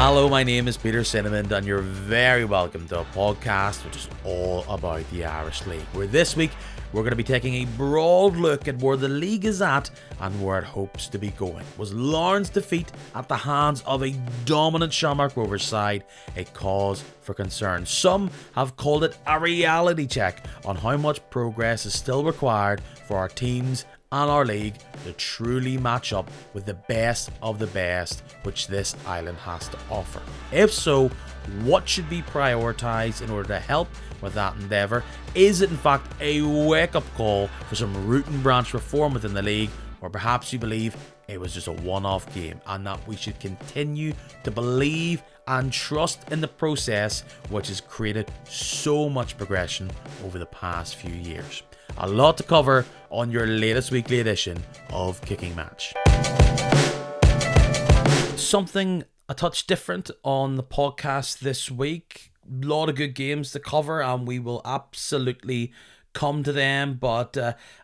Hello, my name is Peter Cinnamon, and you're very welcome to a podcast which is all about the Irish League, where this week we're going to be taking a broad look at where the league is at and where it hopes to be going. Was Larne's defeat at the hands of a dominant Shamrock Rovers side a cause for concern? Some have called it a reality check on how much progress is still required for our teams and our league to truly match up with the best of the best which this island has to offer. If so, what should be prioritised in order to help with that endeavour? Is it in fact a wake-up call for some root and branch reform within the league, or perhaps you believe it was just a one-off game and that we should continue to believe and trust in the process which has created so much progression over the past few years? A lot to cover on your latest weekly edition of Kicking Match. Something a touch different on the podcast this week. A lot of good games to cover, and we will absolutely come to them, but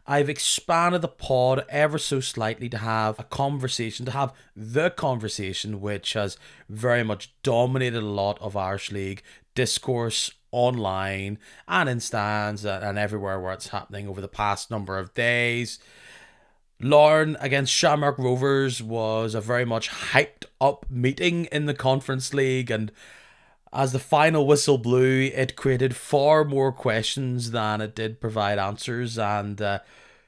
I've expanded the pod ever so slightly to have a conversation, to have the conversation which has very much dominated a lot of Irish League discourse online and in stands and everywhere where it's happening over the past number of days. Larne against Shamrock Rovers was a very much hyped up meeting in the Conference League, and as the final whistle blew, it created far more questions than it did provide answers, and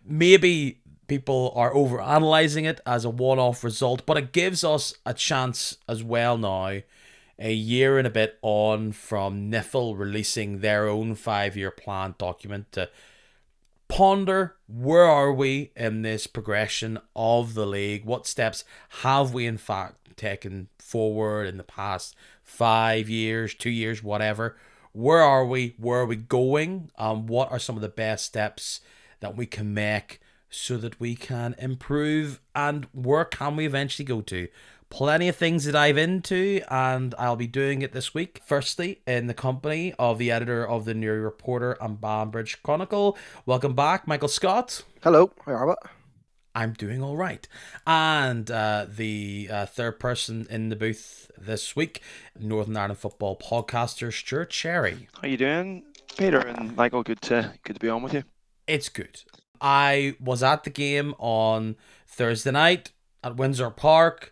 maybe people are overanalyzing it as a one-off result, but it gives us a chance as well now, a year and a bit on from NIFL releasing their own 5-year plan document, to ponder where are we in this progression of the league. What steps have we in fact taken forward in the past 5 years, 2 years, whatever? Where are we? Where are we going? What are some of the best steps that we can make so that we can improve? And where can we eventually go to? Plenty of things to dive into, and I'll be doing it this week. Firstly, in the company of the editor of the Newry Reporter and Banbridge Chronicle. Welcome back, Michael Scott. Hello, how are you? I'm doing all right. And the third person in the booth this week, Northern Ireland football podcaster Stewart Cherry. How you doing, Peter and Michael? Good to be on with you. It's good. I was at the game on Thursday night at Windsor Park.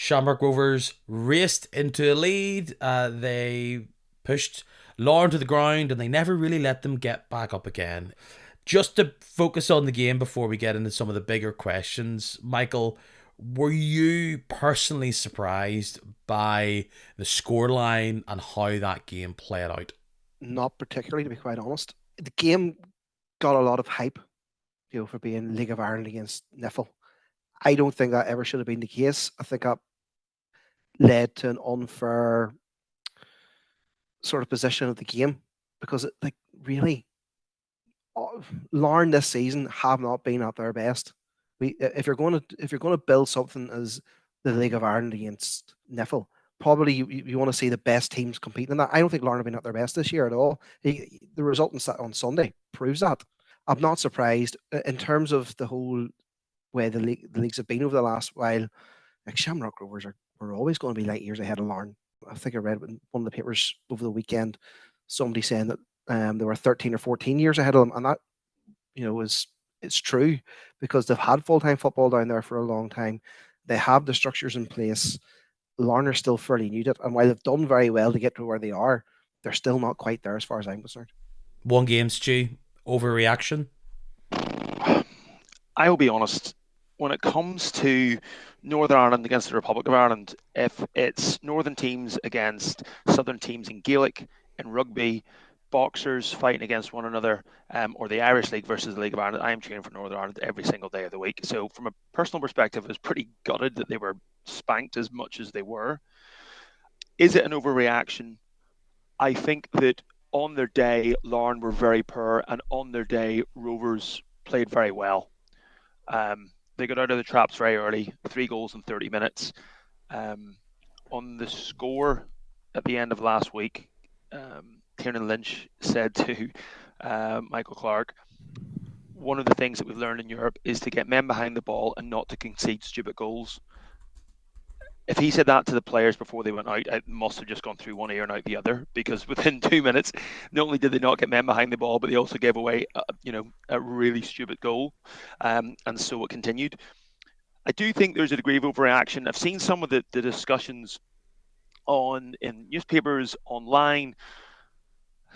Shamrock Rovers raced into a lead. They pushed Larne to the ground and they never really let them get back up again. Just to focus on the game before we get into some of the bigger questions, Michael, were you personally surprised by the scoreline and how that game played out? Not particularly, to be quite honest. The game got a lot of hype, for being League of Ireland against NIFL. I don't think that ever should have been the case. I think that led to an unfair sort of position of the game, because Larne this season have not been at their best. If you're going to build something as the League of Ireland against NIFL, probably you want to see the best teams competing in that. I don't think Larne have been at their best this year at all. The result on Sunday proves that. I'm not surprised in terms of the whole way the leagues have been over the last while. Like, Shamrock Rovers were always going to be light years ahead of Larne. I think I read in one of the papers over the weekend somebody saying that they were 13 or 14 years ahead of them, and that it's true, because they've had full-time football down there for a long time. They have the structures in place. Larne are still fairly new to it, and while they've done very well to get to where they are, they're still not quite there as far as I'm concerned. One game, Stu. Overreaction? I will be honest. When it comes to Northern Ireland against the Republic of Ireland, if it's Northern teams against Southern teams in Gaelic, in rugby, boxers fighting against one another, or the Irish League versus the League of Ireland, I am cheering for Northern Ireland every single day of the week. So from a personal perspective, I was pretty gutted that they were spanked as much as they were. Is it an overreaction? I think that on their day, Larne were very poor, and on their day, Rovers played very well. They got out of the traps very early, 3 goals in 30 minutes. On the score at the end of last week, Kieran Lynch said to Michael Clark, one of the things that we've learned in Europe is to get men behind the ball and not to concede stupid goals. if he said that to the players before they went out, it must have just gone through one ear and out the other, because within 2 minutes, not only did they not get men behind the ball, but they also gave away, a really stupid goal, and so it continued. I do think there's a degree of overreaction. I've seen some of the discussions in newspapers, online,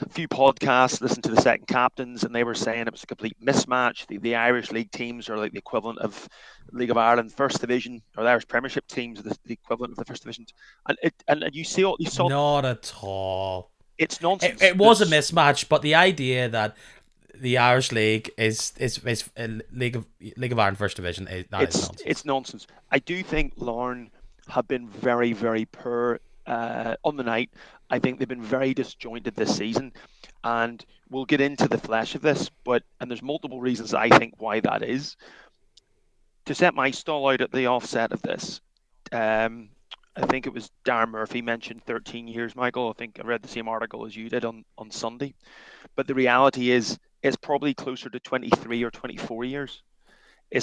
a few podcasts, listened to the second captains, and they were saying it was a complete mismatch. The Irish League teams are like the equivalent of League of Ireland First Division, or the Irish Premiership teams are the equivalent of the First Division. And you saw Not at all. It's nonsense. It was a mismatch, but the idea that the Irish League is League of Ireland First Division is nonsense. It's nonsense. I do think Larne have been very, very poor on the night. I think they've been very disjointed this season, and we'll get into the flesh of this. And there's multiple reasons I think why that is. To set my stall out at the offset of this, I think it was Darren Murphy mentioned 13 years, Michael. I think I read the same article as you did on Sunday. But the reality is, it's probably closer to 23 or 24 years.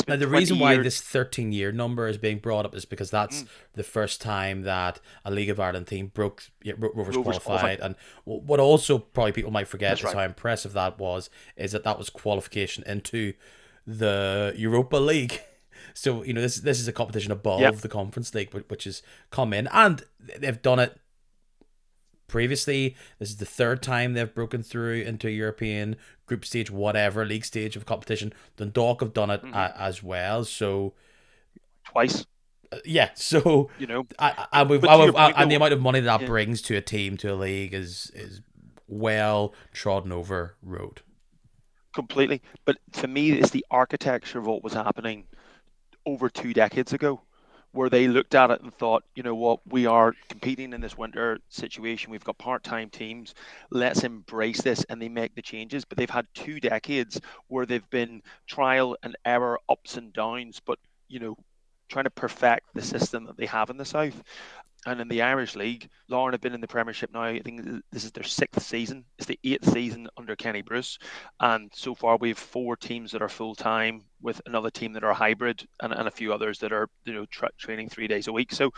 Now, the reason why this 13-year number is being brought up is because that's the first time that a League of Ireland team Rovers qualified. And what also probably people might forget is how impressive that was, is that was qualification into the Europa League. So, this is a competition above the Conference League, which has come in, and they've done it previously. This is the third time they've broken through into a European group stage, whatever league stage of competition. Dundalk have done it as well. So twice. So and the amount of money that brings to a team, to a league, is well trodden over road. Completely. But for me, it's the architecture of what was happening over 2 decades ago, where they looked at it and thought, you know what, we are competing in this winter situation. We've got part-time teams. Let's embrace this, and they make the changes. But they've had 2 decades where they've been trial and error, ups and downs, but trying to perfect the system that they have in the South. And in the Irish League, Larne have been in the Premiership now. I think this is their 6th season. It's the 8th season under Kenny Bruce. And so far, we have 4 teams that are full-time, with another team that are hybrid, and a few others that are training 3 days a week. So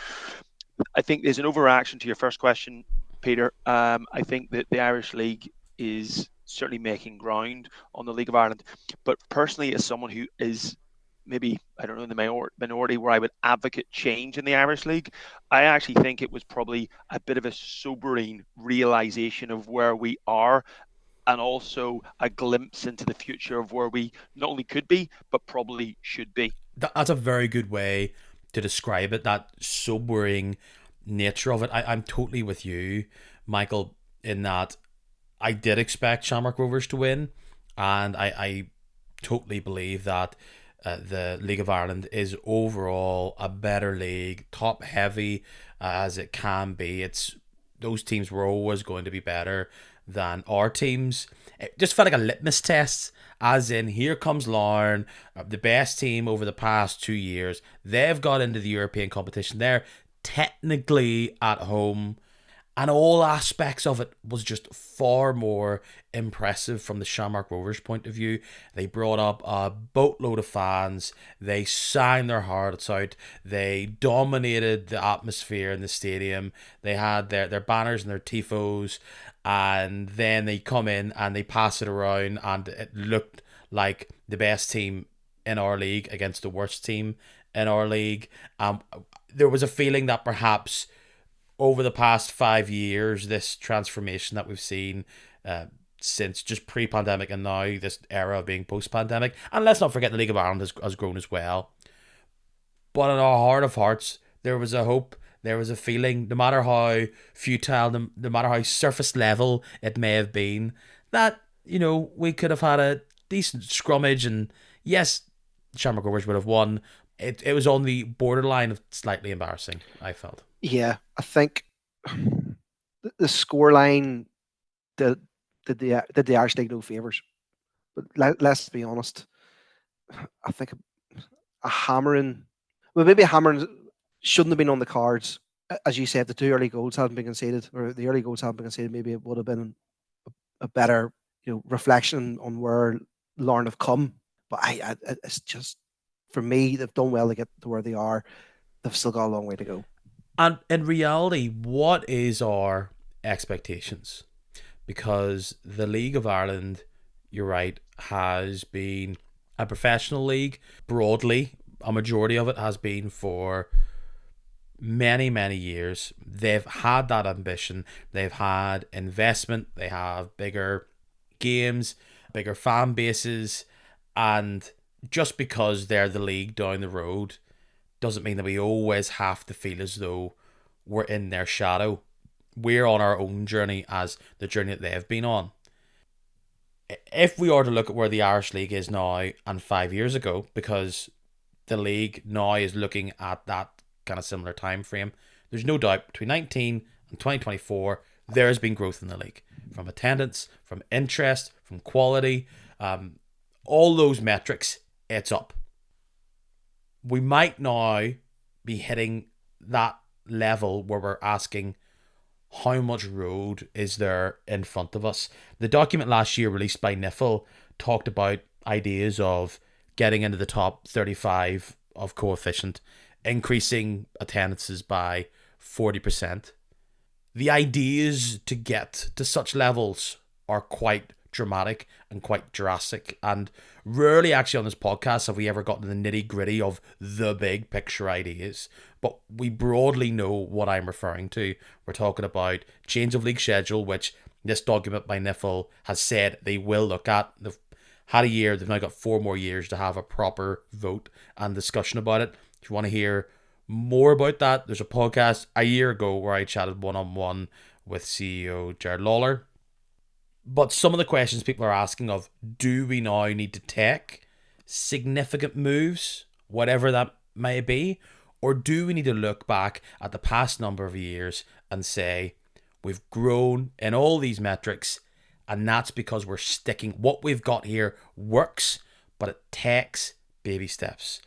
I think there's an overreaction to your first question, Peter. I think that the Irish League is certainly making ground on the League of Ireland. But personally, as someone who is maybe, I don't know, in the minority where I would advocate change in the Irish League, I actually think it was probably a bit of a sobering realization of where we are, and also a glimpse into the future of where we not only could be, but probably should be. That's a very good way to describe it, that sobering nature of it. I'm totally with you, Michael, in that I did expect Shamrock Rovers to win, and I totally believe that the League of Ireland is overall a better league, top heavy as it can be. Those teams were always going to be better than our teams. It just felt like a litmus test, as in, here comes Larne, the best team over the past 2 years. They've got into the European competition. They're technically at home, and all aspects of it was just far more impressive from the Shamrock Rovers point of view. They brought up a boatload of fans. They sang their hearts out. They dominated the atmosphere in the stadium. They had their banners and their tifos, and then they come in and they pass it around, and it looked like the best team in our league against the worst team in our league. There was a feeling that perhaps over the past 5 years, this transformation that we've seen since just pre-pandemic and now this era of being post-pandemic, and let's not forget the League of Ireland has grown as well. But in our heart of hearts, there was a hope, there was a feeling, no matter how futile, no matter how surface level it may have been, that, we could have had a decent scrummage, and yes, Shamrock Rovers would have won. It was on the borderline of slightly embarrassing, I felt. Yeah, I think the scoreline did the Irish League no favours. But let's be honest, I think a hammering shouldn't have been on the cards. As you said, the 2 early goals hadn't been conceded, or the early goals hadn't been conceded. Maybe it would have been a better reflection on where Larne have come. But it's just, for me, they've done well to get to where they are. They've still got a long way to go. And in reality, what is our expectations? Because the League of Ireland, you're right, has been a professional league broadly. A majority of it has been for many, many years. They've had that ambition. They've had investment. They have bigger games, bigger fan bases. And just because they're the league down the road doesn't mean that we always have to feel as though we're in their shadow. We're on our own journey as the journey that they've been on. If we are to look at where the Irish League is now and 5 years ago, because the league now is looking at that kind of similar time frame, there's no doubt between 19 and 2024 there has been growth in the league, from attendance, from interest, from quality, all those metrics. It's up. We might now be hitting that level where we're asking, how much road is there in front of us? The document last year released by NIFL talked about ideas of getting into the top 35 of coefficient, increasing attendances by 40%. The ideas to get to such levels are quite dramatic and quite drastic, and rarely actually on this podcast have we ever gotten to the nitty gritty of the big picture ideas, but we broadly know what I'm referring to. We're talking about change of league schedule, which this document by NIFL has said they will look at. They've had a year, they've now got 4 more years to have a proper vote and discussion about it. If you want to hear more about that, there's a podcast a year ago where I chatted one-on-one with CEO Jared Lawler. But some of the questions people are asking of, do we now need to take significant moves, whatever that may be, or do we need to look back at the past number of years and say, we've grown in all these metrics, and that's because we're sticking. What we've got here works, but it takes baby steps.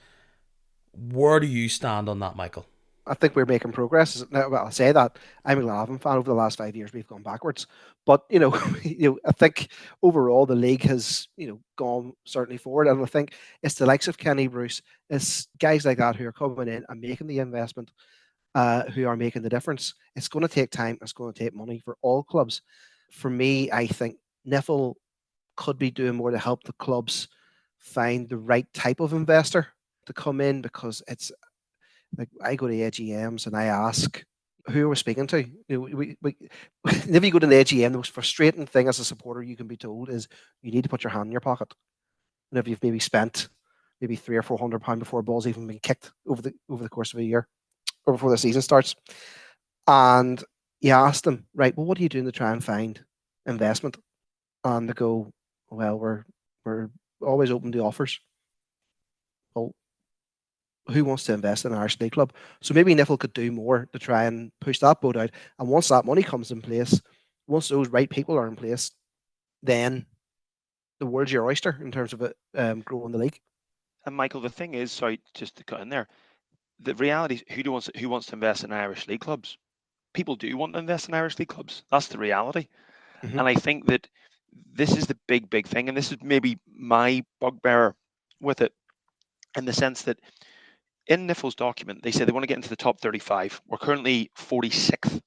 Where do you stand on that, Michael? I think we're making progress. Now, well, I say that I'm a Glavin fan. Over the last 5 years, we've gone backwards. But I think overall the league has gone certainly forward, and I think it's the likes of Kenny Bruce, it's guys like that who are coming in and making the investment, who are making the difference. It's going to take time. It's going to take money for all clubs. For me, I think NIFL could be doing more to help the clubs find the right type of investor to come in, because it's like I go to AGMs and I ask who we're speaking to. Whenever you go to the AGM, the most frustrating thing as a supporter you can be told is you need to put your hand in your pocket. Whenever you've maybe spent maybe £300 or £400 before a ball's even been kicked over the course of a year or before the season starts, and you ask them, right, well, what are you doing to try and find investment? And they go, well, we're always open to offers. Well, who wants to invest in an Irish League club? So maybe NIFL could do more to try and push that boat out. And once that money comes in place, once those right people are in place, then the world's your oyster in terms of it growing the league. And Michael, the thing is, sorry, just to cut in there, the reality is who wants to invest in Irish League clubs? People do want to invest in Irish League clubs. That's the reality. Mm-hmm. And I think that this is the big thing, and this is maybe my bugbear with it, in the sense that in NIFL's document, they say they want to get into the top 35. We're currently 46th.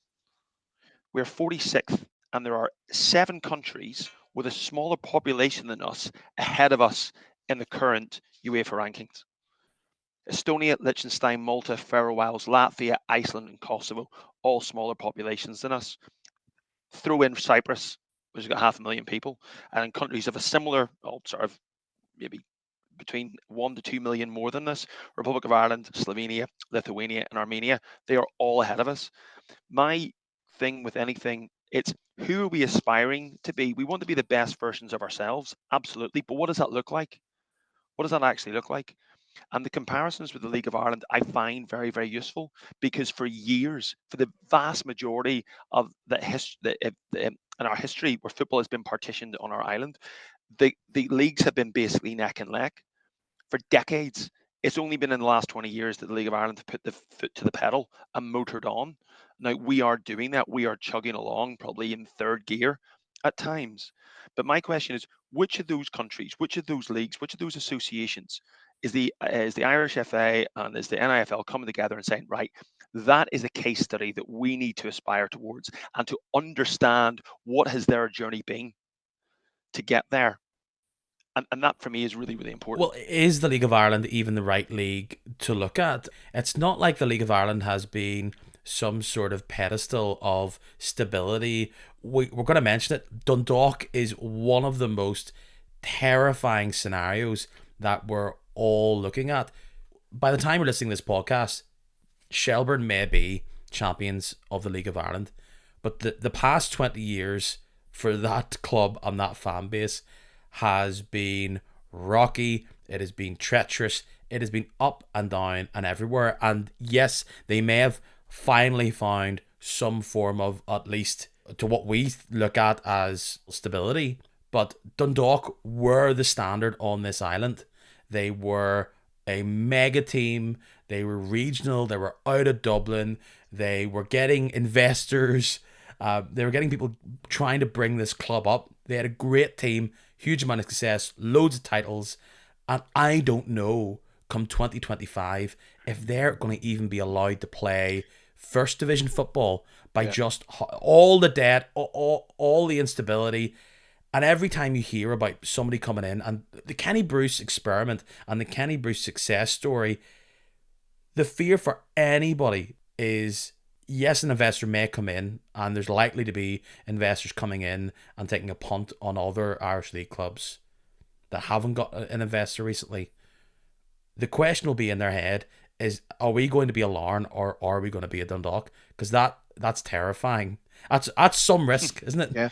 We're 46th, and there are 7 countries with a smaller population than us ahead of us in the current UEFA rankings. Estonia, Liechtenstein, Malta, Faroe Islands, Latvia, Iceland, and Kosovo, all smaller populations than us. Throw in Cyprus, which has got 500,000 people, and in countries of a similar, maybe between 1 to 2 million more than this, Republic of Ireland, Slovenia, Lithuania, and Armenia, they are all ahead of us. My thing with anything, it's who are we aspiring to be? We want to be the best versions of ourselves, absolutely, but what does that look like? What does that actually look like? And the comparisons with the League of Ireland, I find very, very useful, because for years, for the vast majority of in our history where football has been partitioned on our island, the leagues have been basically neck and neck for decades. It's only been in the last 20 years that the League of Ireland have put the foot to the pedal and motored on. Now we are doing that. We are chugging along, probably in third gear at times. But my question is, which of those countries, which of those leagues, which of those associations is the Irish FA and is the NIFL coming together and saying, right, that is a case study that we need to aspire towards and to understand what has their journey been to get there. And that for me is really, really important. Well, is the League of Ireland even the right league to look at? It's not like the League of Ireland has been some sort of pedestal of stability. We're going to mention it. Dundalk is one of the most terrifying scenarios that we're all looking at. By the time we're listening to this podcast, Shelbourne may be champions of the League of Ireland, but the past 20 years for that club and that fan base has been rocky. It has been treacherous. It has been up and down and everywhere. And yes, they may have finally found some form of, at least to what we look at as stability. But Dundalk were the standard on this island. They were a mega team. They were regional. They were out of Dublin. They were getting investors. They were getting people trying to bring this club up. They had a great team, huge amount of success, loads of titles. And I don't know, come 2025, if they're going to even be allowed to play first division football by just all the debt, all the instability. And every time you hear about somebody coming in and the Kenny Bruce experiment and the Kenny Bruce success story, the fear for anybody is, yes, an investor may come in, and there's likely to be investors coming in and taking a punt on other Irish League clubs that haven't got an investor recently. The question will be in their head is, are we going to be a Larne or are we going to be a Dundalk? Because that's terrifying. That's some risk, isn't it? Yeah.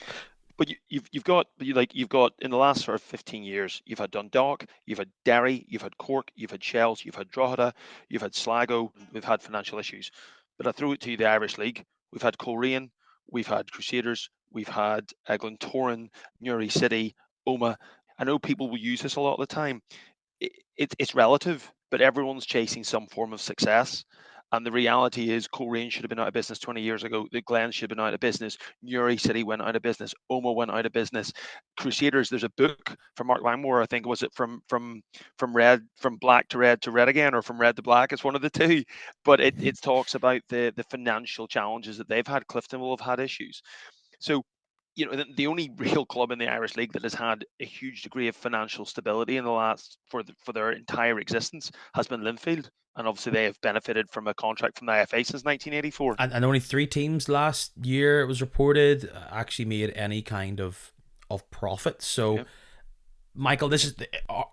But you've got in the last sort of 15 years, you've had Dundalk, you've had Derry, you've had Cork, you've had Shells, you've had Drogheda, you've had Sligo. We've had financial issues. But I throw it to you, the Irish League. We've had Coleraine, we've had Crusaders, we've had Glentoran, Newry City, Omagh. I know people will use this a lot of the time. It's relative, but everyone's chasing some form of success. And the reality is, Coleraine should have been out of business 20 years ago. The Glen should have been out of business. Newry City went out of business. Omagh went out of business. Crusaders. There's a book from Mark Langmore. I think was it from black to red again, or from red to black? It's one of the two. But it talks about the financial challenges that they've had. Clifton will have had issues. So, the only real club in the Irish League that has had a huge degree of financial stability in the last for their entire existence has been Linfield. And obviously they have benefited from a contract from the IFA since 1984. And only 3 teams last year, it was reported, actually made any kind of profit. So, Michael, this is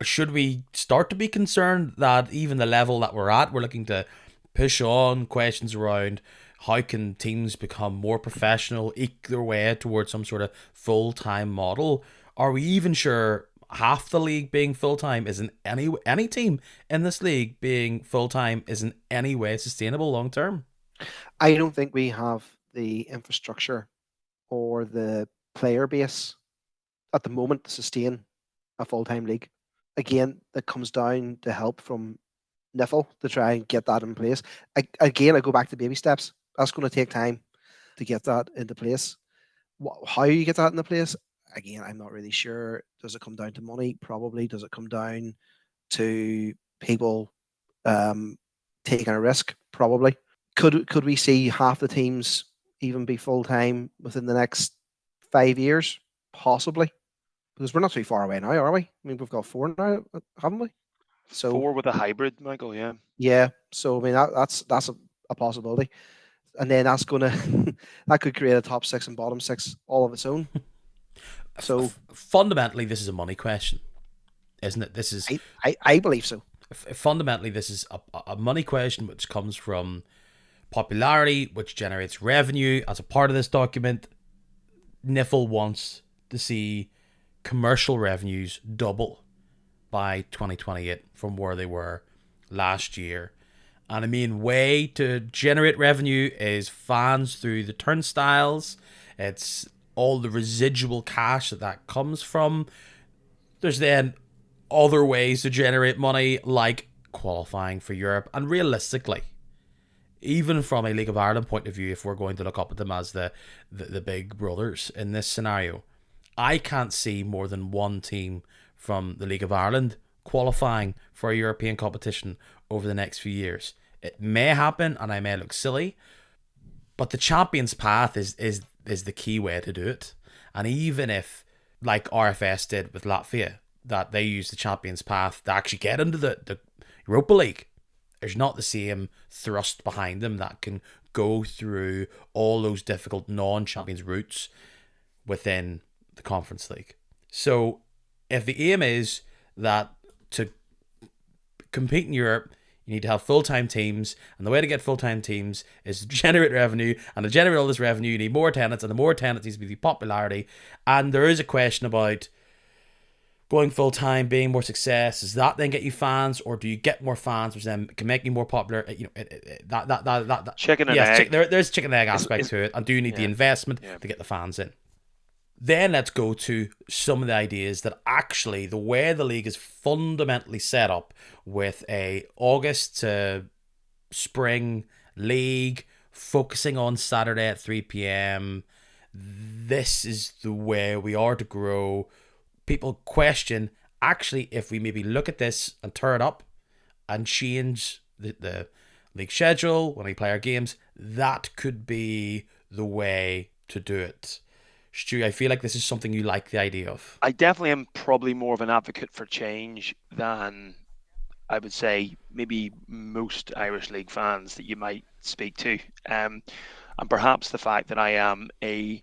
should we start to be concerned that even the level that we're at, we're looking to push on questions around how can teams become more professional, eke their way towards some sort of full-time model? Are we even sure half the league being full-time isn't any team in this league being full-time isn't any way sustainable long-term? I don't think we have the infrastructure or the player base at the moment to sustain a full-time league. Again, that comes down to help from NIFL to try and get that in place. I go back to baby steps. That's going to take time to get that into place. How you get that into place, again, I'm not really sure. Does it come down to money? Probably. Does it come down to people taking a risk? Probably. Could we see half the teams even be full-time within the next 5 years? Possibly. Because we're not too far away now, are we? I mean, we've got 4 now, haven't we? So 4 with a hybrid, Michael, yeah. Yeah. So, I mean, that's a possibility. And then that's going to, that could create a top 6 and bottom 6 all of its own. So fundamentally, this is a money question, isn't it? This is I believe so. Fundamentally, this is a money question which comes from popularity, which generates revenue. As a part of this document, NIFL wants to see commercial revenues double by 2028 from where they were last year. And the main way to generate revenue is fans through the turnstiles. It's all the residual cash that comes from. There's then other ways to generate money, like qualifying for Europe. And realistically, even from a League of Ireland point of view, if we're going to look up at them as the big brothers in this scenario, I can't see more than one team from the League of Ireland qualifying for a European competition over the next few years. It may happen, and I may look silly, but the Champions Path is the key way to do it. And even if, like RFS did with Latvia, that they use the Champions Path to actually get into the Europa League, there's not the same thrust behind them that can go through all those difficult non-Champions routes within the Conference League. So if the aim is that to compete in Europe, you need to have full-time teams, and the way to get full-time teams is to generate revenue, and to generate all this revenue, you need more attendance, and the more attendance needs to be the popularity. And there is a question about going full-time, being more success. Does that then get you fans, or do you get more fans, which then can make you more popular? You know, that chicken and egg. There's a chicken and egg aspect to it, and do you need the investment to get the fans in? Then let's go to some of the ideas that actually the way the league is fundamentally set up, with a August to spring league focusing on Saturday at 3 p.m. This is the way we are to grow. People question, actually, if we maybe look at this and turn it up and change the league schedule when we play our games, that could be the way to do it. Stu, I feel like this is something you like the idea of. I definitely am probably more of an advocate for change than, I would say, maybe most Irish League fans that you might speak to. And perhaps the fact that I am a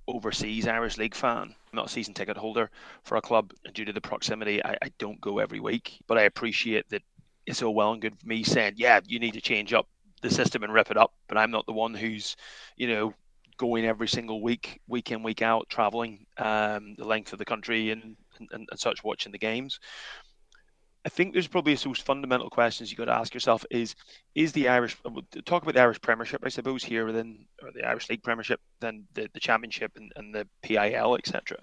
overseas Irish League fan. I'm not a season ticket holder for a club, and due to the proximity, I don't go every week. But I appreciate that it's all well and good for me saying, yeah, you need to change up the system and rip it up. But I'm not the one who's, going every single week in, week out, traveling the length of the country and such, watching the games. I think there's probably those fundamental questions you got to ask yourself is the Irish, talk about the Irish Premiership, I suppose, here within, or the Irish League Premiership, then the Championship and the PIL, etc.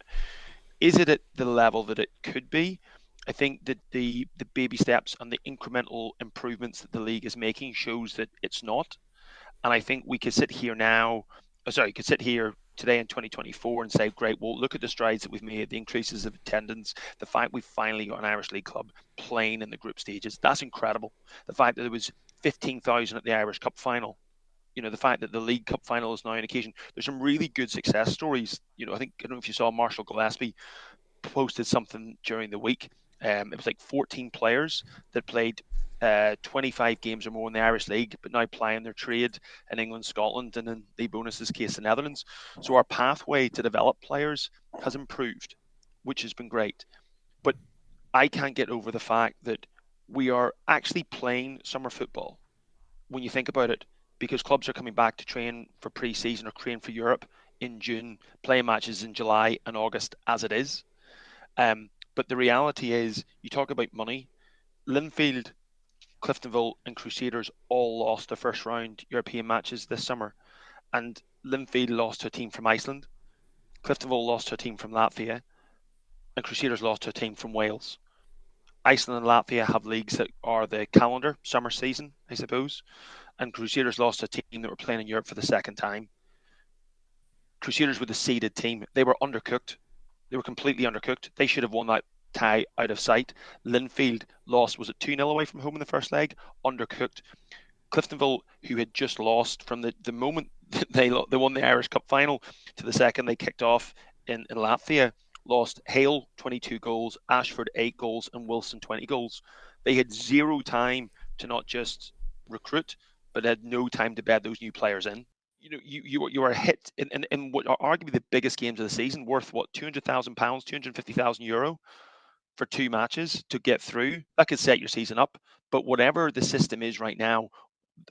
Is it at the level that it could be? I think that the baby steps and the incremental improvements that the league is making shows that it's not. And I think we could sit here today in 2024 and say, great, well, look at the strides that we've made, the increases of attendance, the fact we've finally got an Irish League club playing in the group stages. That's incredible. The fact that there was 15,000 at the Irish Cup final, the fact that the League Cup final is now an occasion. There's some really good success stories. I don't know if you saw Marshall Gillespie posted something during the week. It was like 14 players that played 25 games or more in the Irish League, but now plying their trade in England, Scotland, and in the bonus's case, the Netherlands. So our pathway to develop players has improved, which has been great. But I can't get over the fact that we are actually playing summer football when you think about it, because clubs are coming back to train for pre-season or train for Europe in June, playing matches in July and August as it is. But the reality is, you talk about money. Linfield, Cliftonville and Crusaders all lost their first round European matches this summer. And Linfield lost to a team from Iceland. Cliftonville lost to a team from Latvia. And Crusaders lost to a team from Wales. Iceland and Latvia have leagues that are the calendar summer season, I suppose. And Crusaders lost to a team that were playing in Europe for the second time. Crusaders were the seeded team. They were undercooked. They were completely undercooked. They should have won that tie out of sight. Linfield lost, was it 2-0 away from home in the first leg? Undercooked. Cliftonville, who had just lost from the moment they won the Irish Cup final to the second they kicked off in Latvia, lost Hale 22 goals, Ashford 8 goals, and Wilson 20 goals. They had zero time to not just recruit, but had no time to bed those new players in. You are hit in what are arguably the biggest games of the season, worth what, £200,000, €250,000 for 2 matches to get through. That could set your season up. But whatever the system is right now,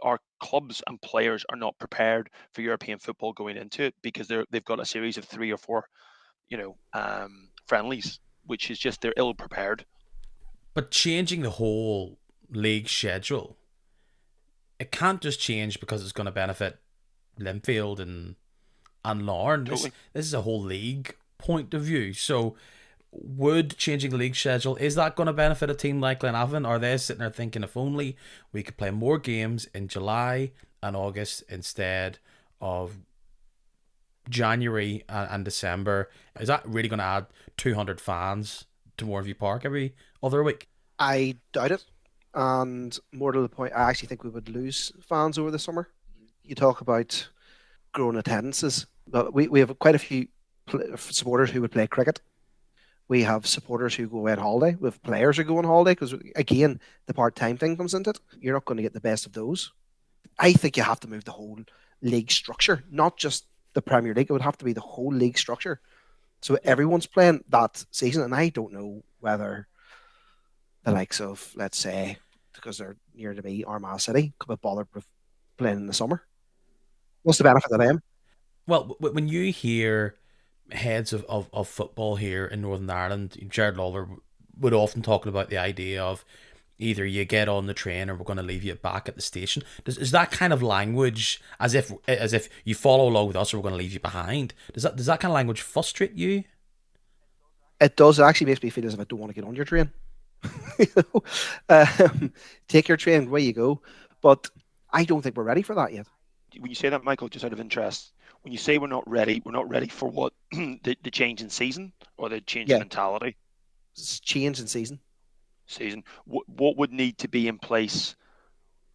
our clubs and players are not prepared for European football going into it, because they've got a series of 3 or 4, friendlies, which is just, they're ill prepared. But changing the whole league schedule, it can't just change because it's going to benefit Linfield and Larne. Totally. This is a whole league point of view. So would changing the league schedule, is that going to benefit a team like Glenavon? Are they sitting there thinking, if only we could play more games in July and August instead of January and December? Is that really going to add 200 fans to Moorview Park every other week? I doubt it. And more to the point, I actually think we would lose fans over the summer. You talk about growing attendances. But we have quite a few supporters who would play cricket. We have supporters who go away on holiday. We have players who go on holiday because, again, the part-time thing comes into it. You're not going to get the best of those. I think you have to move the whole league structure, not just the Premier League. It would have to be the whole league structure. So everyone's playing that season. And I don't know whether the likes of, let's say, because they're near to me, Armagh City, could be bothered with playing in the summer. What's the benefit of them? Well, when you hear heads of football here in Northern Ireland, Jared Lawler would often talk about the idea of either you get on the train or we're going to leave you back at the station. Is that kind of language, as if you follow along with us or we're going to leave you behind? Does that kind of language frustrate you? It does. It actually makes me feel as if I don't want to get on your train. You know? Take your train, away you go. But I don't think we're ready for that yet. When you say that, Michael, just out of interest, when you say we're not ready for what? the change in season or the change in Yeah, mentality? it's change in season. Season. What would need to be in place?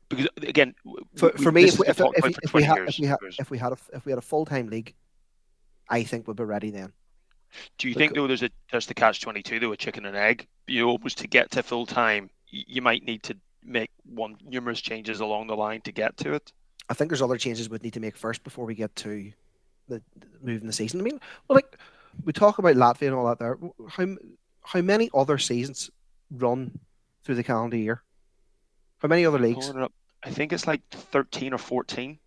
Because again, For me, this has been talked about for if we 20 had years. if we had a full time league, I think we'd be ready then. Do you think Because though there's the catch-22 though, a chicken and egg? You know, was to get to full time, you might need to make numerous changes along the line to get to it. I think there's other changes we'd need to make first before we get to the moving the season. I mean, well, like we talk about Latvia and all that. There, how many other seasons run through the calendar year? How many other leagues Pulling it up, I think it's like 13 or 14,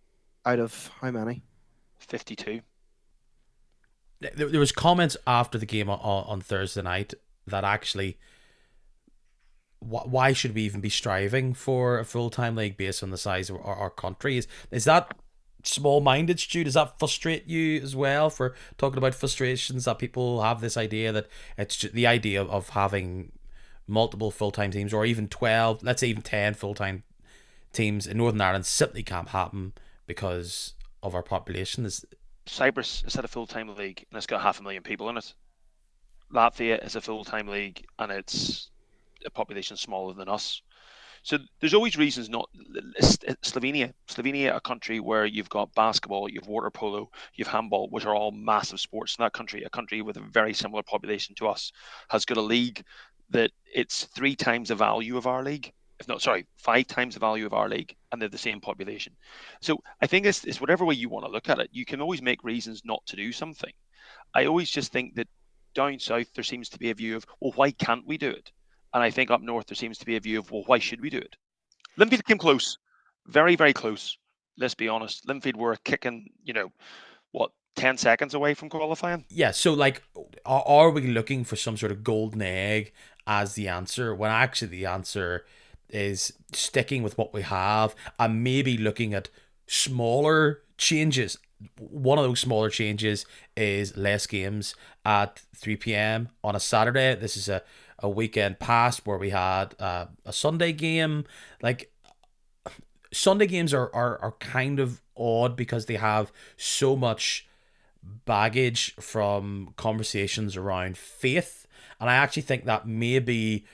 out of how many? 52. There was comments after the game on Thursday night that actually, why should we even be striving for a full-time league based on the size of our country? Is that small-minded, Stu? Does that frustrate you as well, for talking about frustrations that people have this idea that it's just the idea of having multiple full-time teams, or even 12, let's say even 10 full-time teams in Northern Ireland, simply can't happen because of our population? Is Cyprus has had a full-time league and it's got 500,000 people in it. Latvia is a full-time league and it's a population smaller than us. So there's always reasons not. Slovenia, a country where you've got basketball, you've water polo, you've handball, which are all massive sports in that country. A country with a very similar population to us has got a league that it's 3 times the value of our league. If not, sorry, 5 times the value of our league, and they're the same population. So I think it's whatever way you want to look at it. You can always make reasons not to do something. I always just think that down south there seems to be a view of, well, why can't we do it? And I think up north there seems to be a view of, well, why should we do it? Linfield came close, very, very close. Let's be honest. Linfield were kicking, 10 seconds away from qualifying. Yeah, so like, are we looking for some sort of golden egg as the answer, when actually the answer is sticking with what we have and maybe looking at smaller changes? One of those smaller changes is less games at 3 p.m. on a Saturday. This is a weekend past where we had a Sunday game. Like, Sunday games are kind of odd because they have so much baggage from conversations around faith, and I actually think that maybe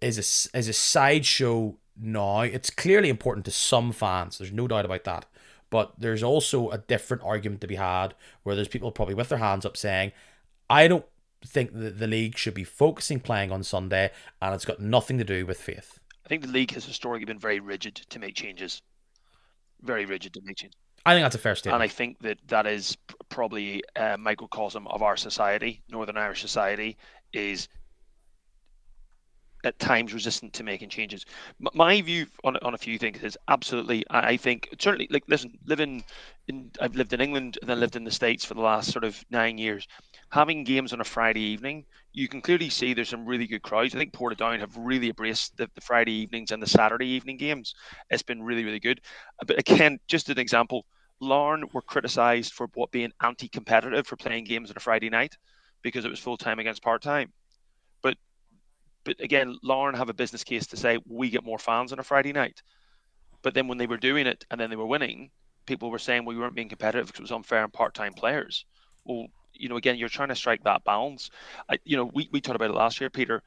is a sideshow now. It's clearly important to some fans, there's no doubt about that, but there's also a different argument to be had where there's people probably with their hands up saying, I don't think that the league should be focusing playing on Sunday, and it's got nothing to do with faith. I think the league has historically been very rigid to make changes. Very rigid to make changes. I think that's a fair statement. And I think that is probably a microcosm of our society. Northern Irish society is at times resistant to making changes. My view on a few things is absolutely, I think, certainly, like, listen, I've lived in England and then lived in the States for the last sort of 9 years. Having games on a Friday evening, you can clearly see there's some really good crowds. I think Portadown have really embraced the Friday evenings and the Saturday evening games. It's been really, really good. But again, just an example, Larne were criticised for being anti-competitive for playing games on a Friday night because it was full-time against part-time. But again, Larne have a business case to say we get more fans on a Friday night. But then when they were doing it and then they were winning, people were saying we weren't being competitive because it was unfair on part-time players. Well, again, you're trying to strike that balance. We talked about it last year, Peter.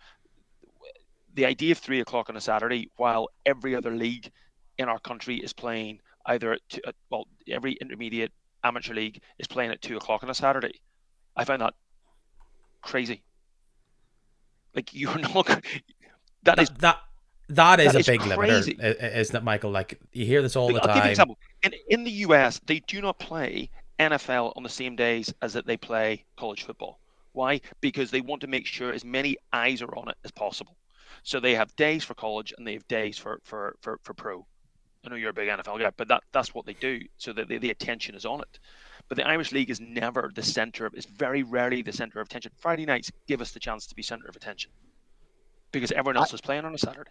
the idea of 3 o'clock on a Saturday, while every other league in our country is playing either every intermediate amateur league is playing at 2 o'clock on a Saturday. I find that crazy. Like, you're not. That is That a is big crazy. limiter, isn't it, Michael? Like, you hear this all Like, the I'll give you an time. example. In the US, they do not play NFL on the same days as that they play college football. Why? Because they want to make sure as many eyes are on it as possible. So they have days for college and they have days for pro. I know you're a big NFL guy, but that's what they do. So that the attention is on it. But the Irish League is never the center of. It's very rarely the center of attention. Friday nights give us the chance to be center of attention because everyone else is playing on a Saturday.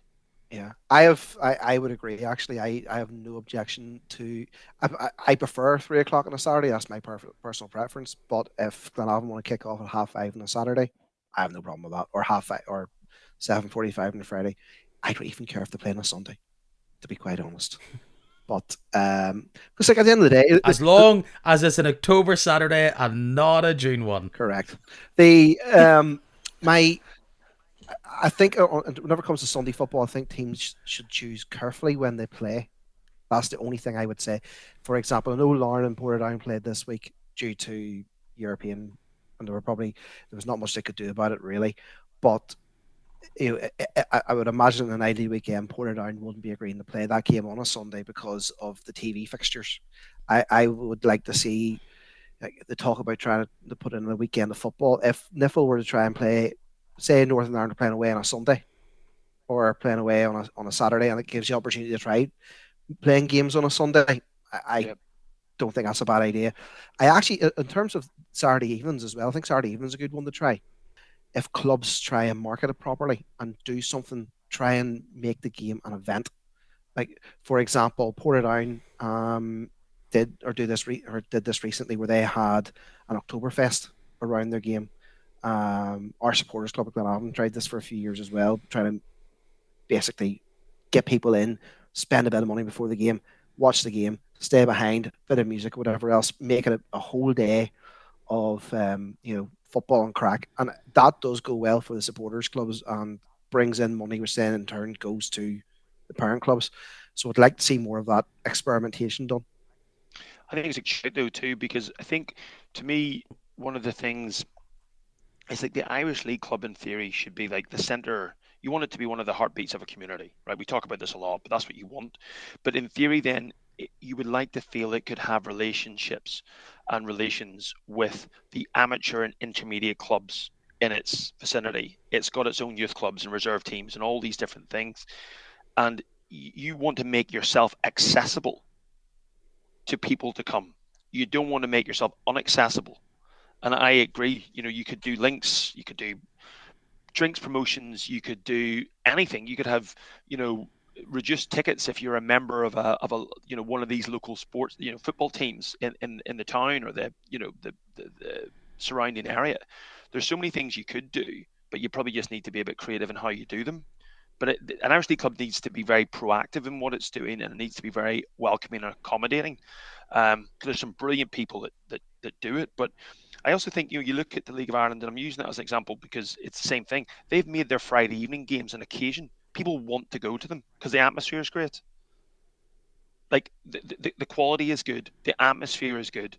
Yeah, I would agree. Actually, I have no objection to. I prefer 3 o'clock on a Saturday. That's my personal preference. But if Glenavon want to kick off at 5:30 on a Saturday, I have no problem with that. Or 5:30 or 7:45 on a Friday. I don't even care if they play on a Sunday, to be quite honest. But because like at the end of the day, as long as it's an October Saturday and not a June one. Correct. The I think whenever it comes to Sunday football, I think teams should choose carefully when they play. That's the only thing I would say. For example, I know Larne and Portadown played this week due to European, and there was not much they could do about it really. But I would imagine in an ideal weekend, Portadown wouldn't be agreeing to play that game on a Sunday because of the TV fixtures. I would like to see the talk about trying to put in a weekend of football. If Niffle were to try and play, say Northern Ireland are playing away on a Sunday or playing away on a Saturday, and it gives you the opportunity to try playing games on a Sunday, I don't think that's a bad idea. I actually, in terms of Saturday evenings as well, I think Saturday evenings is a good one to try. If clubs try and market it properly and do something, try and make the game an event. Like, for example, Portadown did this recently where they had an Oktoberfest around their game. Our supporters club at Glenavon tried this for a few years as well, trying to basically get people in, spend a bit of money before the game, watch the game, stay behind, bit of music, whatever else, make it a whole day of football and crack, and that does go well for the supporters clubs and brings in money, which then in turn goes to the parent clubs. So I'd like to see more of that experimentation done. I think it's exciting though too, because I think, to me, one of the things is like the Irish League club in theory should be like the centre. You want it to be one of the heartbeats of a community, right? We talk about this a lot, but that's what you want. But in theory, then you would like to feel it could have relationships and relations with the amateur and intermediate clubs in its vicinity. It's got its own youth clubs and reserve teams and all these different things. And you want to make yourself accessible to people to come. You don't want to make yourself inaccessible. And I agree, you could do links, you could do drinks promotions, you could do anything. You could have, reduced tickets if you're a member of a one of these local sports, football teams in the town or the surrounding area. There's so many things you could do, but you probably just need to be a bit creative in how you do them. But an Irish League club needs to be very proactive in what it's doing, and it needs to be very welcoming and accommodating. There's some brilliant people that do it, but I also think you look at the League of Ireland, and I'm using that as an example because it's the same thing. They've made their Friday evening games an occasion. People want to go to them because the atmosphere is great. Like the quality is good, the atmosphere is good.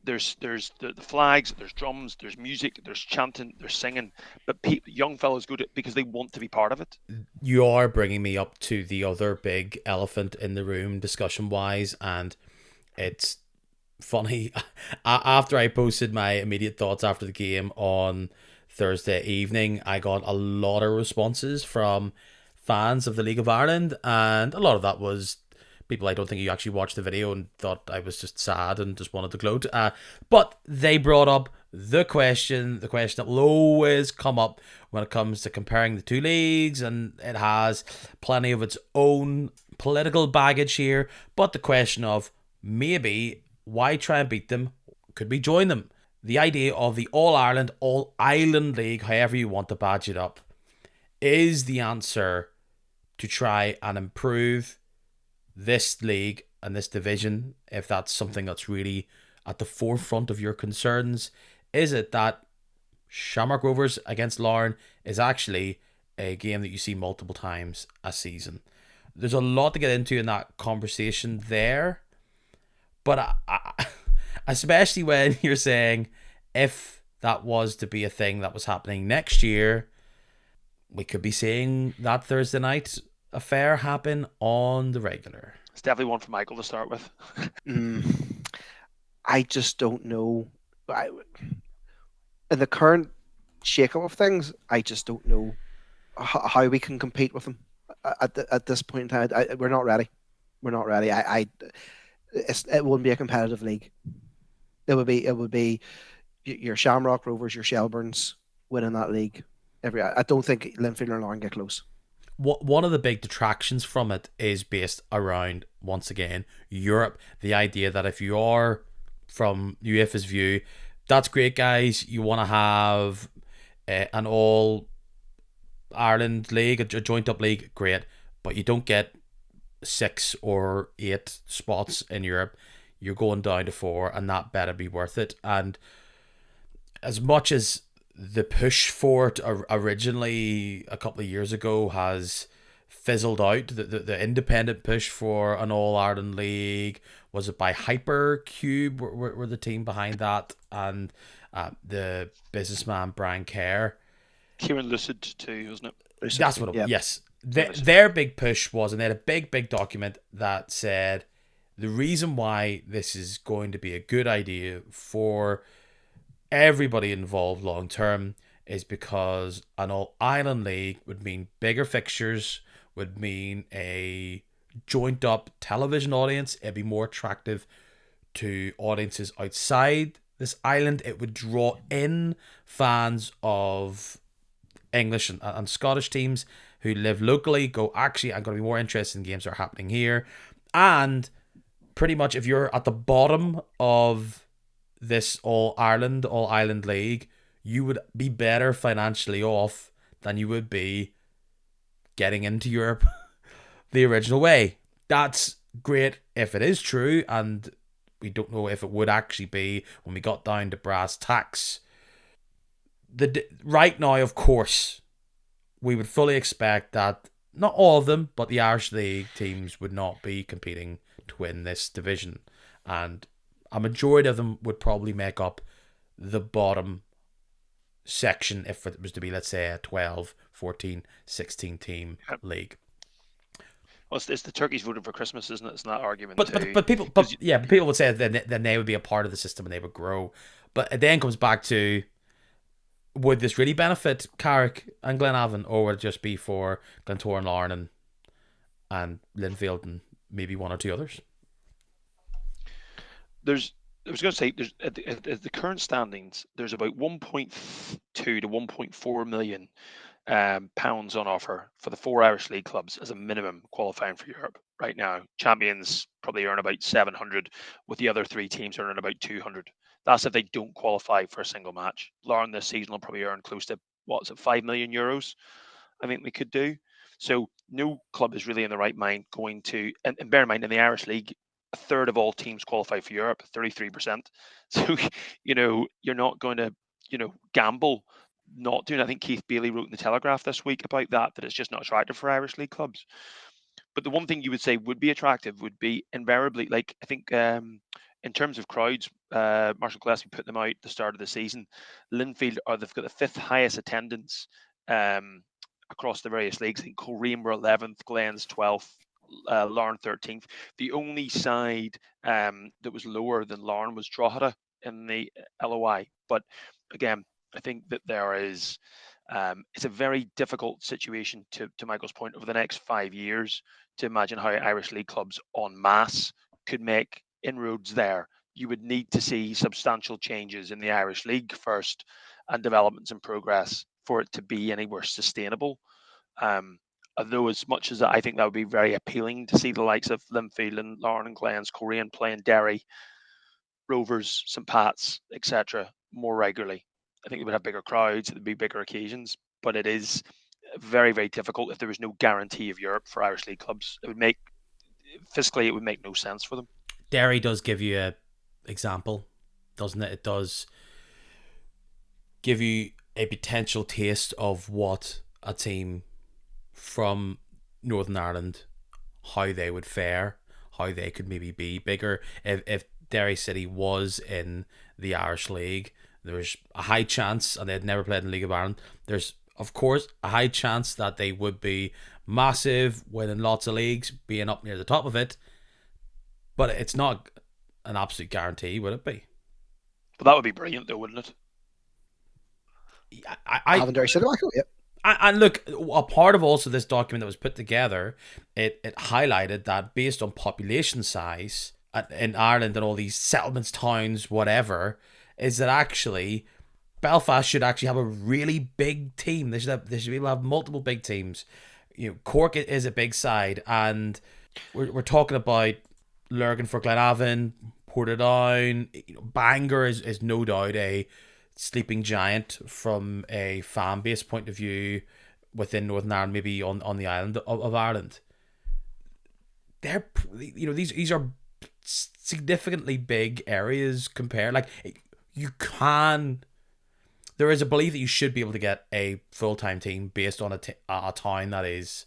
There's the flags, there's drums, there's music, there's chanting, there's singing, but young fellas go to it because they want to be part of it. You are bringing me up to the other big elephant in the room discussion wise, and it's funny. After I posted my immediate thoughts after the game on Thursday evening, I got a lot of responses from fans of the League of Ireland, and a lot of that was people I don't think you actually watched the video and thought I was just sad and just wanted to gloat. But they brought up the question that will always come up when it comes to comparing the two leagues, and it has plenty of its own political baggage here, but the question of maybe why try and beat them? Could we join them? The idea of the All-Ireland, All-Island League, however you want to badge it up, is the answer to try and improve this league and this division, if that's something that's really at the forefront of your concerns. Is it that Shamrock Rovers against Larne is actually a game that you see multiple times a season. There's a lot to get into in that conversation there, but especially when you're saying if that was to be a thing that was happening next year, we could be seeing that Thursday night affair happen on the regular. It's definitely one for Michael to start with. I just don't know. In the current shake-up of things, I just don't know how we can compete with them at this point in time. We're not ready. We're not ready. It wouldn't be a competitive league. It would be your Shamrock Rovers, your Shelburnes winning that league. I don't think Linfield or Larne get close. One of the big detractions from it is based around, once again, Europe. The idea that if you are, from UEFA's view, that's great, guys. You want to have an all Ireland league, a joint up league, great, but you don't get 6 or 8 spots in Europe. You're going down to 4, and that better be worth it. And as much as the push for it originally a couple of years ago has fizzled out, the independent push for an All Ireland League, was it by Hypercube were the team behind that, and the businessman Brian Kerr. Kieran Lucid too, wasn't it? Lucid, that's what it was. yeah. Yes. Their big push was, and they had a big document that said the reason why this is going to be a good idea for everybody involved long term is because an All Ireland League would mean bigger fixtures, would mean a joint up television audience. It'd be more attractive to audiences outside this island. It would draw in fans of English and Scottish teams who live locally, go, actually, I'm going to be more interested in games that are happening here. And pretty much if you're at the bottom of this All Ireland League, you would be better financially off than you would be getting into Europe the original way. That's great if it is true, and we don't know if it would actually be when we got down to brass tacks. Right now, of course, we would fully expect that not all of them, but the Irish League teams would not be competing to win this division, and a majority of them would probably make up the bottom section if it was to be, let's say, a 12, 14, 16 team league. Well, it's the turkeys voting for Christmas, isn't it? It's not argument. But people would say that then they would be a part of the system and they would grow. But it then comes back to, would this really benefit Carrick and Glenavon, or would it just be for Glentoran and Larne and Linfield and maybe one or two others? I was going to say, at the current standings, there's about 1.2 to 1.4 million pounds on offer for the 4 Irish League clubs as a minimum qualifying for Europe right now. Champions probably earn about 700, with the other 3 teams earning about 200. That's if they don't qualify for a single match. Larne this season will probably earn close to, €5 million, I think they could do. So no club is really in the right mind going to, and bear in mind, in the Irish League, a third of all teams qualify for Europe, 33%. So, you're not going to, gamble not doing. I think Keith Bailey wrote in the Telegraph this week about that it's just not attractive for Irish League clubs. But the one thing you would say would be attractive would be invariably, like, I think in terms of crowds, Marshall Gillespie put them out at the start of the season. Linfield they've got the 5th highest attendance across the various leagues. I think Coleraine were 11th, Glens 12th, Larne 13th. The only side that was lower than Larne was Drogheda in the LOI. But again, I think that there is it's a very difficult situation, to Michael's point, over the next 5 years to imagine how Irish League clubs en masse could make inroads there. You would need to see substantial changes in the Irish League first, and developments in progress for it to be anywhere sustainable. Although as much as I think that would be very appealing to see the likes of Linfield and Larne and Glens, Coleraine playing Derry, Rovers, St Pat's, etc. more regularly. I think it would have bigger crowds, it would be bigger occasions, but it is very, very difficult if there was no guarantee of Europe for Irish League clubs. It would make no sense for them. Derry does give you an example, doesn't it? It does give you a potential taste of what a team from Northern Ireland how they would fare, how they could maybe be bigger. If Derry City was in the Irish League, there's a high chance, and they'd never played in the League of Ireland, there's of course a high chance that they would be massive, winning lots of leagues, being up near the top of it. But it's not an absolute guarantee, would it be? But that would be brilliant, though, wouldn't it? Having Derry City back, yeah. And look, a part of also this document that was put together, it highlighted that based on population size in Ireland and all these settlements, towns, whatever, is that actually Belfast should actually have a really big team. They should be able to have multiple big teams. Cork is a big side, and we're talking about Lurgan for Glenavon, Portadown. Bangor is no doubt a sleeping giant from a fan base point of view within Northern Ireland, maybe on the island of Ireland. They're these are significantly big areas compared. Like there is a belief that you should be able to get a full-time team based on a town that is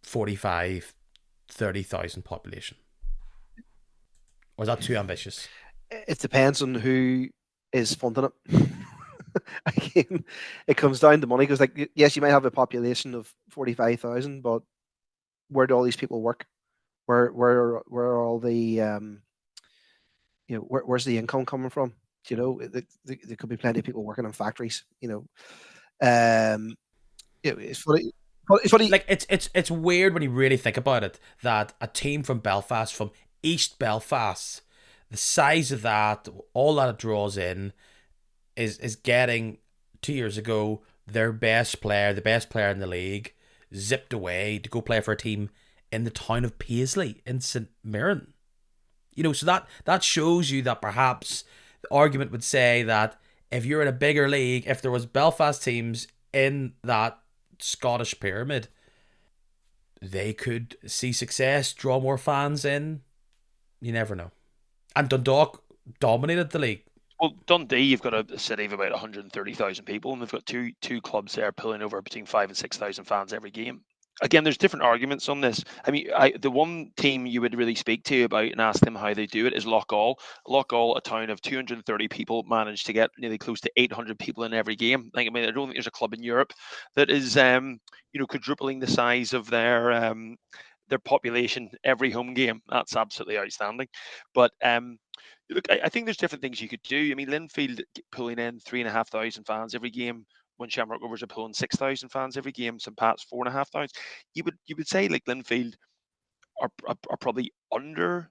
30,000 population. Or is that too ambitious? It depends on who is funding it. Again, it comes down to money, because, like, yes, you might have a population of 45,000, but where do all these people work? Where are all the where's the income coming from? There could be plenty of people working in factories. It's funny. It's funny. Like it's weird when you really think about it, that a team from Belfast, from East Belfast, the size of that, all that it draws in, is getting 2 years ago the best player in the league, zipped away to go play for a team in the town of Paisley in St Mirren. So that shows you that perhaps the argument would say that if you're in a bigger league, if there was Belfast teams in that Scottish pyramid, they could see success, draw more fans in. You never know. And Dundalk dominated the league. Well, Dundee, you've got a city of about 130,000 people, and they've got two clubs there pulling over between 5,000 and 6,000 fans every game. Again, there's different arguments on this. I mean, the one team you would really speak to about and ask them how they do it is Loughgall. Loughgall, a town of 230 people, managed to get nearly close to 800 people in every game. I don't think there's a club in Europe that is, quadrupling the size of their population every home game. That's absolutely outstanding. But look, I think there's different things you could do. I mean, Linfield pulling in 3,500 fans every game, when Shamrock Rovers are pulling 6,000 fans every game, St Pat's 4,500. You would say, like, Linfield are probably under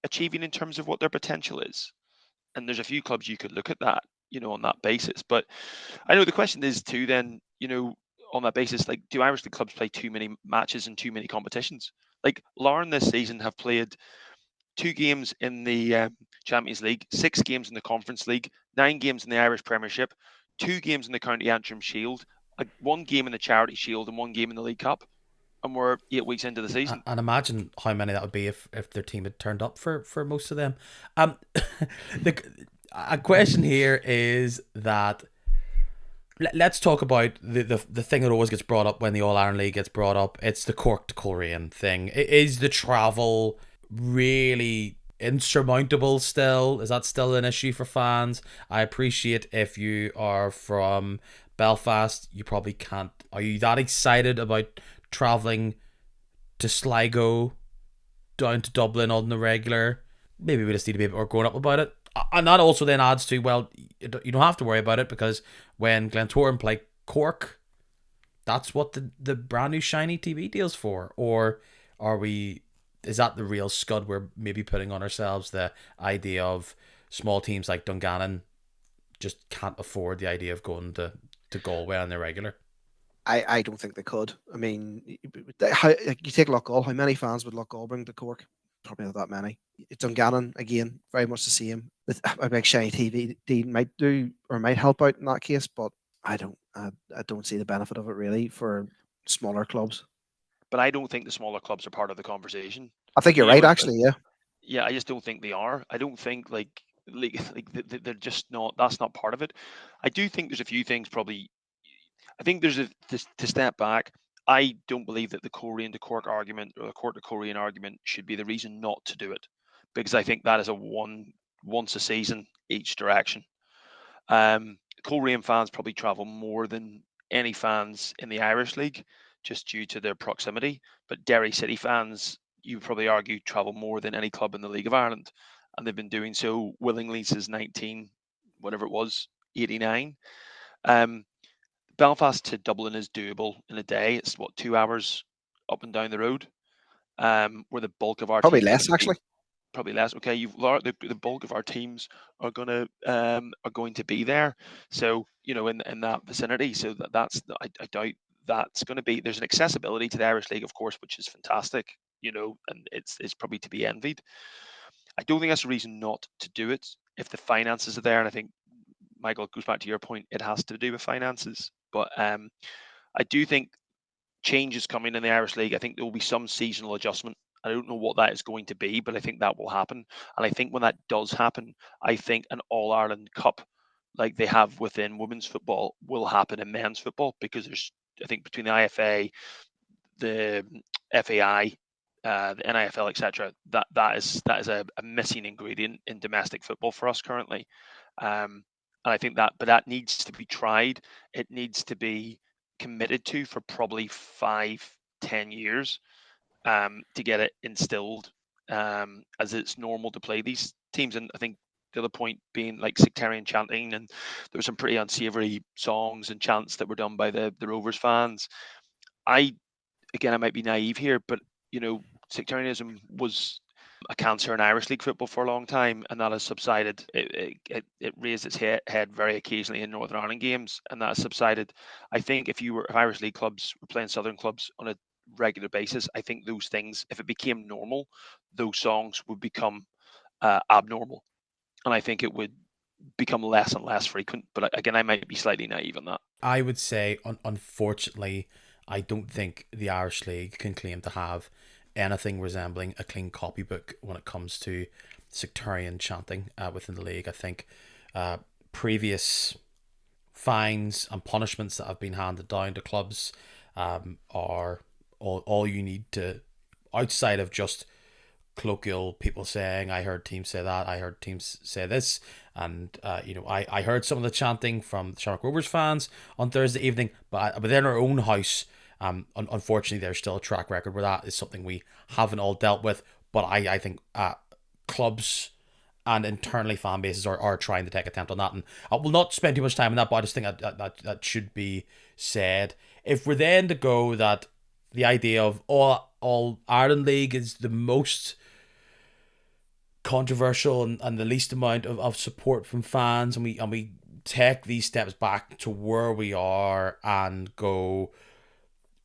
achieving in terms of what their potential is. And there's a few clubs you could look at that, on that basis. But I know the question is too, then, on that basis, like, do Irish League clubs play too many matches and too many competitions? Like, Larne this season have played 2 games in the Champions League, 6 games in the Conference League, 9 games in the Irish Premiership, 2 games in the County Antrim Shield, 1 game in the Charity Shield, and 1 game in the League Cup. And we're 8 weeks into the season. And imagine how many that would be if their team had turned up for most of them. A question here is that let's talk about the thing that always gets brought up when the All-Ireland League gets brought up. It's the Cork to Coleraine thing. Is the travel really insurmountable still? Is that still an issue for fans? I appreciate if you are from Belfast, you probably can't. Are you that excited about travelling to Sligo, down to Dublin on the regular? Maybe we just need to be a bit more grown up about it. And that also then adds to, well, you don't have to worry about it, because when Glentoran play Cork, that's what the brand new shiny TV deal's for. Or is that the real scud we're maybe putting on ourselves? The idea of small teams like Dungannon just can't afford the idea of going to Galway on the regular. I don't think they could. I mean, you take Loughgall. How many fans would Loughgall bring to Cork? Probably not that many. Dungannon, again, very much the same. A big shiny TV deal might do or might help out in that case, but I don't see the benefit of it really for smaller clubs. But I don't think the smaller clubs are part of the conversation. I think you're right, actually. Yeah. Yeah, I just don't think they are. I don't think like they're just not. That's not part of it. I do think there's a few things probably. I think there's to step back. I don't believe that the Korean to Cork argument or the Cork to Korean argument should be the reason not to do it, because I think that is a once a season each direction. Korean fans probably travel more than any fans in the Irish League just due to their proximity. But Derry City fans, you would probably argue, travel more than any club in the League of Ireland. And they've been doing so willingly since 89. Belfast to Dublin is doable in a day. It's 2 hours up and down the road. Where the bulk of our Probably teams less, actually. probably less. Okay, the bulk of our teams are going to be there. So in that vicinity. So I doubt that's going to be. There's an accessibility to the Irish League, of course, which is fantastic. And it's probably to be envied. I don't think that's a reason not to do it if the finances are there. And I think, Michael, it goes back to your point. It has to do with finances. But I do think change is coming in the Irish League. I think there will be some seasonal adjustment. I don't know what that is going to be, but I think that will happen. And I think when that does happen, I think an All-Ireland Cup, like they have within women's football, will happen in men's football, because I think between the IFA, the FAI, the NIFL, etc., that is a missing ingredient in domestic football for us currently. And I think that needs to be tried. It needs to be committed to for probably 5-10 years to get it instilled as it's normal to play these teams. And I think the other point being like sectarian chanting, and there were some pretty unsavory songs and chants that were done by the Rovers fans. I might be naive here, but sectarianism was a cancer in Irish League football for a long time, and that has subsided. It raised its head very occasionally in Northern Ireland games, and that has subsided. I think if Irish League clubs were playing Southern clubs on a regular basis, I think those things, if it became normal, those songs would become abnormal, and I think it would become less and less frequent. But again, I might be slightly naive on that. I would say, unfortunately, I don't think the Irish League can claim to have anything resembling a clean copybook when it comes to sectarian chanting within the league. I think previous fines and punishments that have been handed down to clubs are all you need to, outside of just colloquial people saying, I heard teams say that, I heard teams say this, and I heard some of the chanting from the Shamrock Rovers fans on Thursday evening, but within our own house, unfortunately, there's still a track record where that is something we haven't all dealt with. But I think clubs and internally fan bases are trying to take attempt on that, and I will not spend too much time on that. But I just think that should be said. If we're then to go that the idea of all Ireland League is the most controversial and the least amount of support from fans, and we take these steps back to where we are and go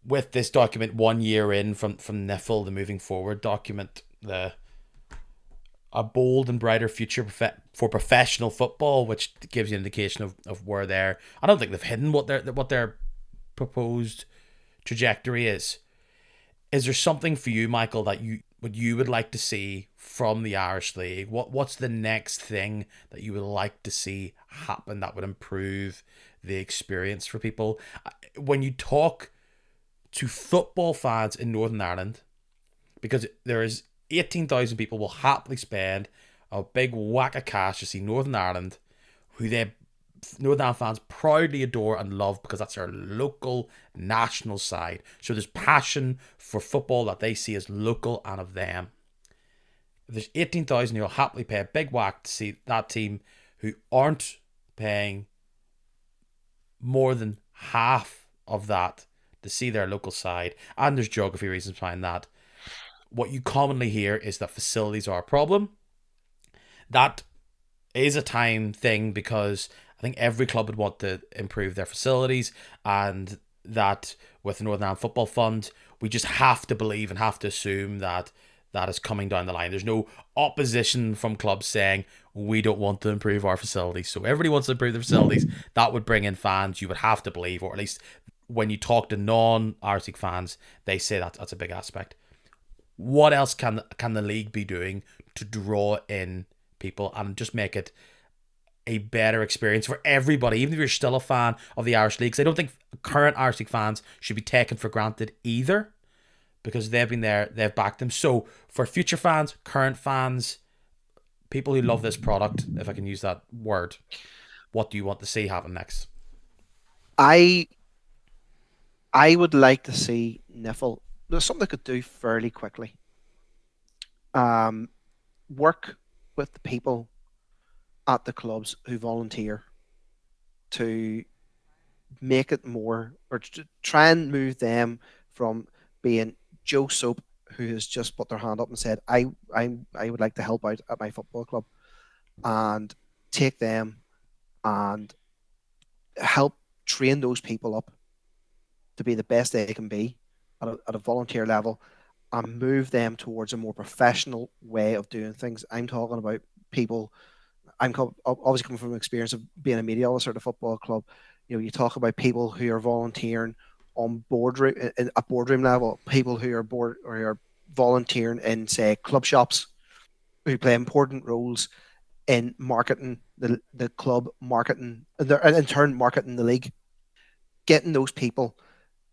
with this document 1 year in from NIFL, the moving forward document, a bold and brighter future for professional football, which gives you an indication of where they're. I don't think they've hidden what their proposed trajectory is. Is there something for you, Michael, that you would like to see from the Irish League? What's the next thing that you would like to see happen that would improve the experience for people? When you talk to football fans in Northern Ireland, because there is 18,000 people will happily spend a big whack of cash to see Northern Ireland, who Northern Ireland fans proudly adore and love because that's their local national side. So there's passion for football that they see as local and of them. If there's 18,000 who will happily pay a big whack to see that team, who aren't paying more than half of that to see their local side, and there's geography reasons behind that. What you commonly hear is that facilities are a problem. That is a time thing, because I think every club would want to improve their facilities, and that with the Northern Ireland Football Fund, we just have to believe and have to assume that is coming down the line. There's no opposition from clubs saying we don't want to improve our facilities. So everybody wants to improve their facilities. That would bring in fans, you would have to believe, or at least when you talk to non-Irish League fans, they say that's a big aspect. What else can the league be doing to draw in people and just make it a better experience for everybody, even if you're still a fan of the Irish League. 'Cause I don't think current Irish League fans should be taken for granted either, because they've been there, they've backed them. So for future fans, current fans, people who love this product, if I can use that word, what do you want to see happen next? I would like to see Niffle. There's something they could do fairly quickly. Work with the people at the clubs who volunteer to make it more, or to try and move them from being Joe Soap, who has just put their hand up and said, I would like to help out at my football club, and take them and help train those people up to be the best they can be at a volunteer level, and move them towards a more professional way of doing things. I'm talking about people. Obviously coming from an experience of being a media officer at a football club. You talk about people who are volunteering on boardroom at boardroom level, people who are volunteering in, say, club shops, who play important roles in marketing the club, marketing, and in turn marketing the league. Getting those people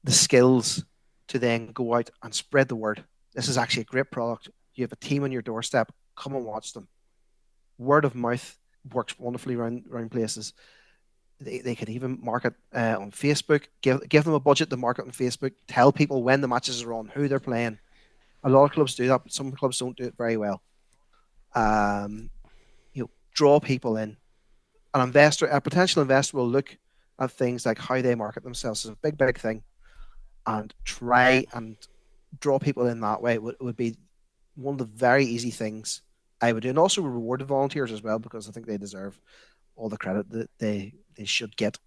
the skills to then go out and spread the word. This is actually a great product. You have a team on your doorstep. Come and watch them. Word of mouth works wonderfully around places. They could even market on Facebook. Give them a budget to market on Facebook. Tell people when the matches are on, who they're playing. A lot of clubs do that, but some clubs don't do it very well. Draw people in. A potential investor will look at things like how they market themselves. It's a big thing, and try and draw people in that way. Would be one of the very easy things I would do, and also reward the volunteers as well, because I think they deserve all the credit that they should get.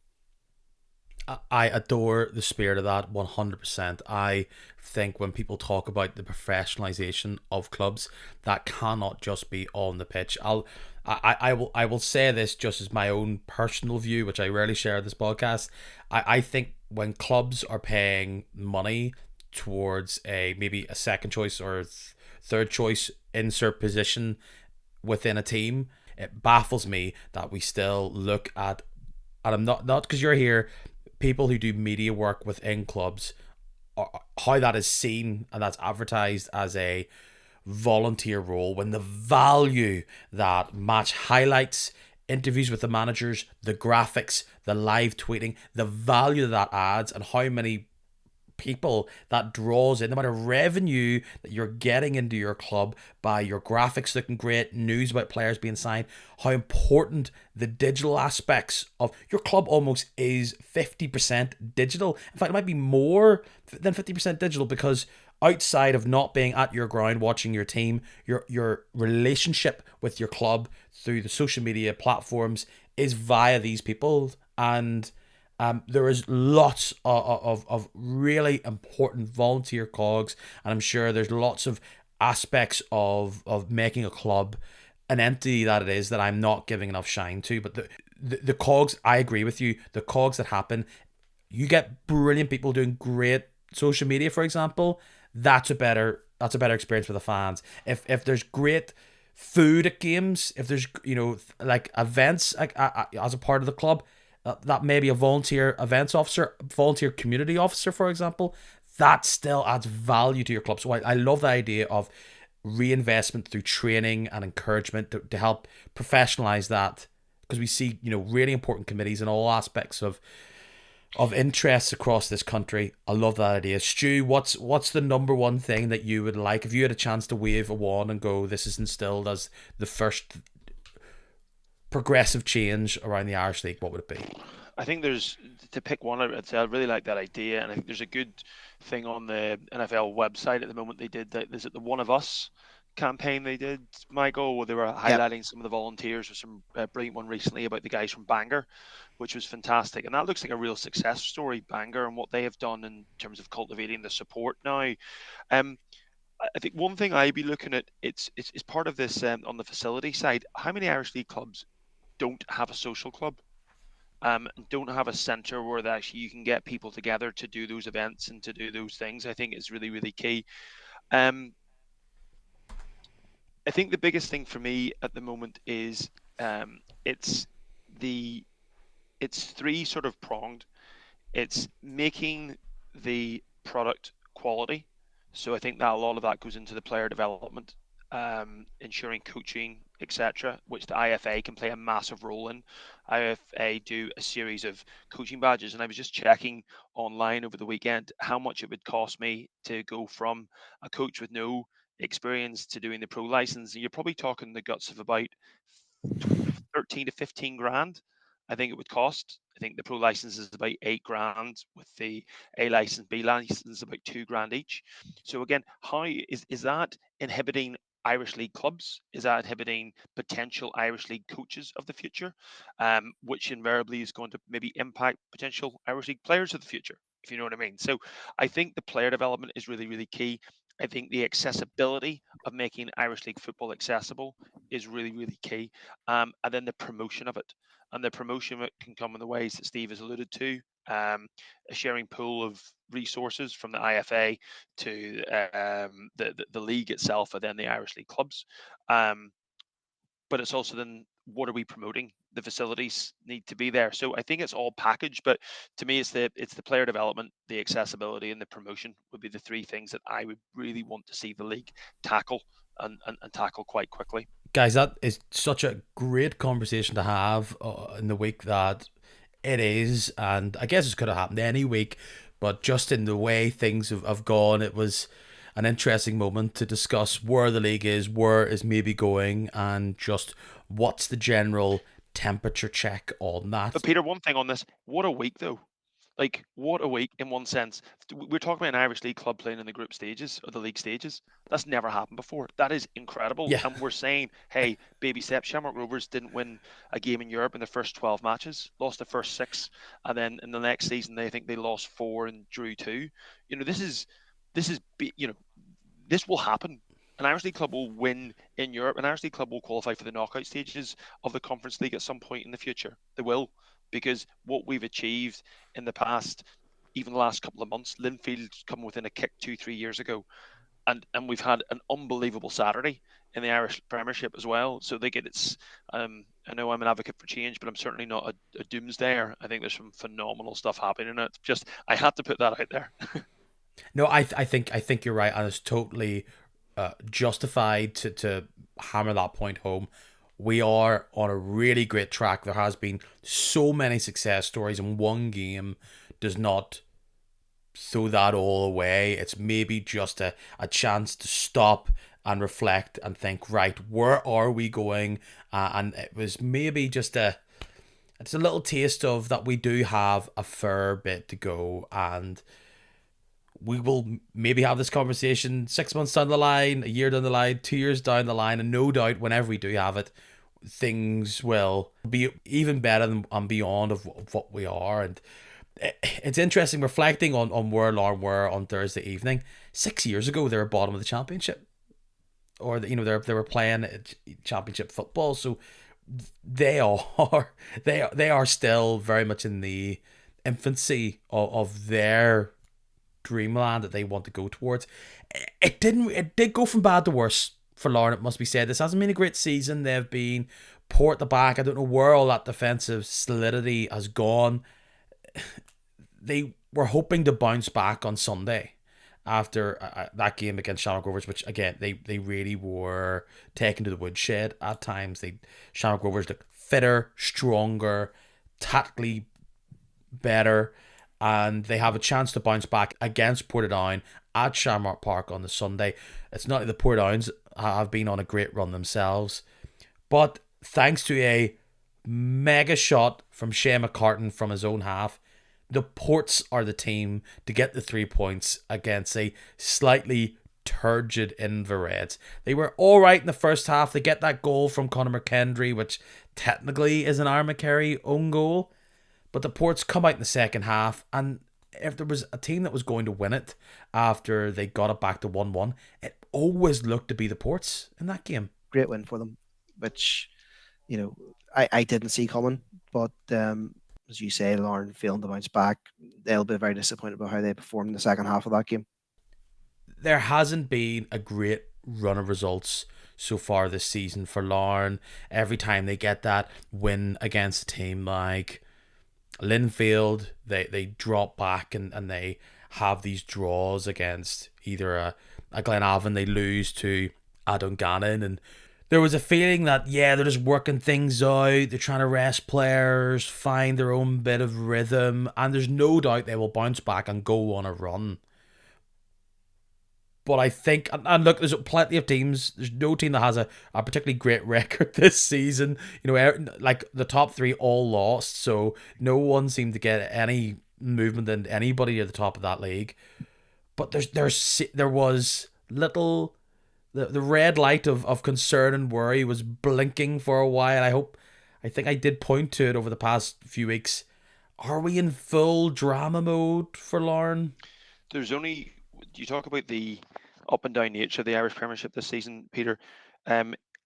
I adore the spirit of that 100%. I think when people talk about the professionalization of clubs, that cannot just be on the pitch. I will say this just as my own personal view, which I rarely share on this podcast. I think when clubs are paying money towards maybe a second choice or third choice insert position within a team, it baffles me that we still look at, and I'm not because you're here, people who do media work within clubs, how that is seen and that's advertised as a volunteer role, when the value that match highlights, interviews with the managers, the graphics, the live tweeting, the value that adds, and how many people that draws in, the amount of revenue that you're getting into your club by your graphics looking great, news about players being signed, how important the digital aspects of your club almost is 50% digital. In fact, it might be more than 50% digital, because outside of not being at your ground watching your team, your relationship with your club through the social media platforms is via these people. And there is lots of really important volunteer cogs, and I'm sure there's lots of aspects of making a club an entity that it is that I'm not giving enough shine to. But the cogs, I agree with you, the cogs that happen, you get brilliant people doing great social media, for example, that's a better experience for the fans. If there's great food at games, if there's like events as a part of the club, that may be a volunteer events officer, volunteer community officer, for example, that still adds value to your club. So I love the idea of reinvestment through training and encouragement to help professionalize that, because we see really important committees in all aspects of interests across this country. I love that idea. Stu, what's the number one thing that you would like, if you had a chance to wave a wand and go, this is instilled as the first progressive change around the Irish League, what would it be? I think there's, to pick one, I'd say I really like that idea, and I think there's a good thing on the NFL website at the moment. They did that. Is it the One of Us campaign they did, Michael, where they were highlighting some of the volunteers? With some brilliant one recently about the guys from Bangor, which was fantastic, and that looks like a real success story, Bangor, and what they have done in terms of cultivating the support now. I think one thing I'd be looking at, it's part of this on the facility side. How many Irish League clubs don't have a social club, and don't have a centre where actually you can get people together to do those events and to do those things? I think is really, really key. I think the biggest thing for me at the moment is it's it's three sort of pronged. It's making the product quality. So I think that a lot of that goes into the player development, ensuring coaching, etc., which the IFA can play a massive role in. IFA do a series of coaching badges, and I was just checking online over the weekend how much it would cost me to go from a coach with no experience to doing the pro license. And you're probably talking the guts of about 13 to 15 grand. I think it would cost. I think the pro license is about 8 grand, with the A license, B license about 2 grand each. So again, how is that inhibiting Irish League clubs? Is that inhibiting potential Irish League coaches of the future, which invariably is going to maybe impact potential Irish League players of the future, if you know what I mean? So I think the player development is really, really key. I think the accessibility of making Irish League football accessible is really, really key. And then the promotion of it. And the promotion of it can come in the ways that Steve has alluded to, a sharing pool of resources from the IFA to the league itself, and then the Irish League clubs. But it's also then, what are we promoting? The facilities need to be there. So I think it's all packaged, but to me, it's the player development, the accessibility, and the promotion would be the three things that I would really want to see the league tackle and tackle quite quickly. Guys, that is such a great conversation to have in the week that it is, and I guess it could have happened any week, but just in the way things have gone, it was an interesting moment to discuss where the league is, where is maybe going, and just what's the general temperature check on that. But Peter, one thing on this, what a week though. Like, what a week in one sense. We're talking about an Irish League club playing in the group stages or the league stages. That's never happened before. That is incredible. Yeah. And we're saying, hey, baby steps. Shamrock Rovers didn't win a game in Europe in the first 12 matches, lost the first 6. And then in the next season, they think they lost 4 and drew 2. This is, this will happen. An Irish League club will win in Europe. An Irish League club will qualify for the knockout stages of the Conference League at some point in the future. They will, because what we've achieved in the past, even the last couple of months, Linfield's come within a kick 2-3 years ago, and we've had an unbelievable Saturday in the Irish Premiership as well. So they get its. I know I'm an advocate for change, but I'm certainly not a doomsdayer. I think there's some phenomenal stuff happening in it. Just I had to put that out there. No, I think you're right, and it's totally justified to hammer that point home. We are on a really great track. There has been so many success stories, and one game does not throw that all away. It's maybe just a chance to stop and reflect and think, right, where are we going? And it was maybe just it's a little taste of that we do have a fair bit to go, and we will maybe have this conversation 6 months down the line, a year down the line, 2 years down the line, and no doubt whenever we do have it, things will be even better than and beyond of what we are. And it's interesting reflecting on where Larne were on Thursday evening. 6 years ago, they were bottom of the championship, or they were playing championship football. So they are still very much in the infancy of their dreamland that they want to go towards. It did go from bad to worse for Larne, it must be said. This hasn't been a great season. They've been poor at the back. I don't know where all that defensive solidity has gone. They were hoping to bounce back on Sunday after that game against Shamrock Rovers, which again they really were taken to the woodshed at times. Shamrock Rovers looked fitter, stronger, tactically better, and they have a chance to bounce back against Portadown at Shamrock Park on the Sunday. It's not like the Portadowns have been on a great run themselves, but thanks to a mega shot from Shea McCartan from his own half, the Ports are the team to get the 3 points against a slightly turgid Inverreds. They were alright in the first half. They get that goal from Conor McKendry, which technically is an Aaron McCarry own goal. But the Ports come out in the second half, and if there was a team that was going to win it after they got it back to 1-1, it always looked to be the Ports in that game. Great win for them, which, I didn't see coming. But as you say, Larne failing to bounce back, they'll be very disappointed about how they performed in the second half of that game. There hasn't been a great run of results so far this season for Larne. Every time they get that win against a team like Linfield, they drop back and they have these draws against either a Glenavon, they lose to a Dungannon, and there was a feeling that, yeah, they're just working things out, they're trying to rest players, find their own bit of rhythm, and there's no doubt they will bounce back and go on a run. But I think, and look, there's plenty of teams. There's no team that has a particularly great record this season. You know, like the top three all lost, so no one seemed to get any movement in anybody at the top of that league. But there was little, the red light of concern and worry was blinking for a while. I think I did point to it over the past few weeks. Are we in full drama mode for Larne? There's only, you talk about the up and down nature of the Irish Premiership this season, Peter.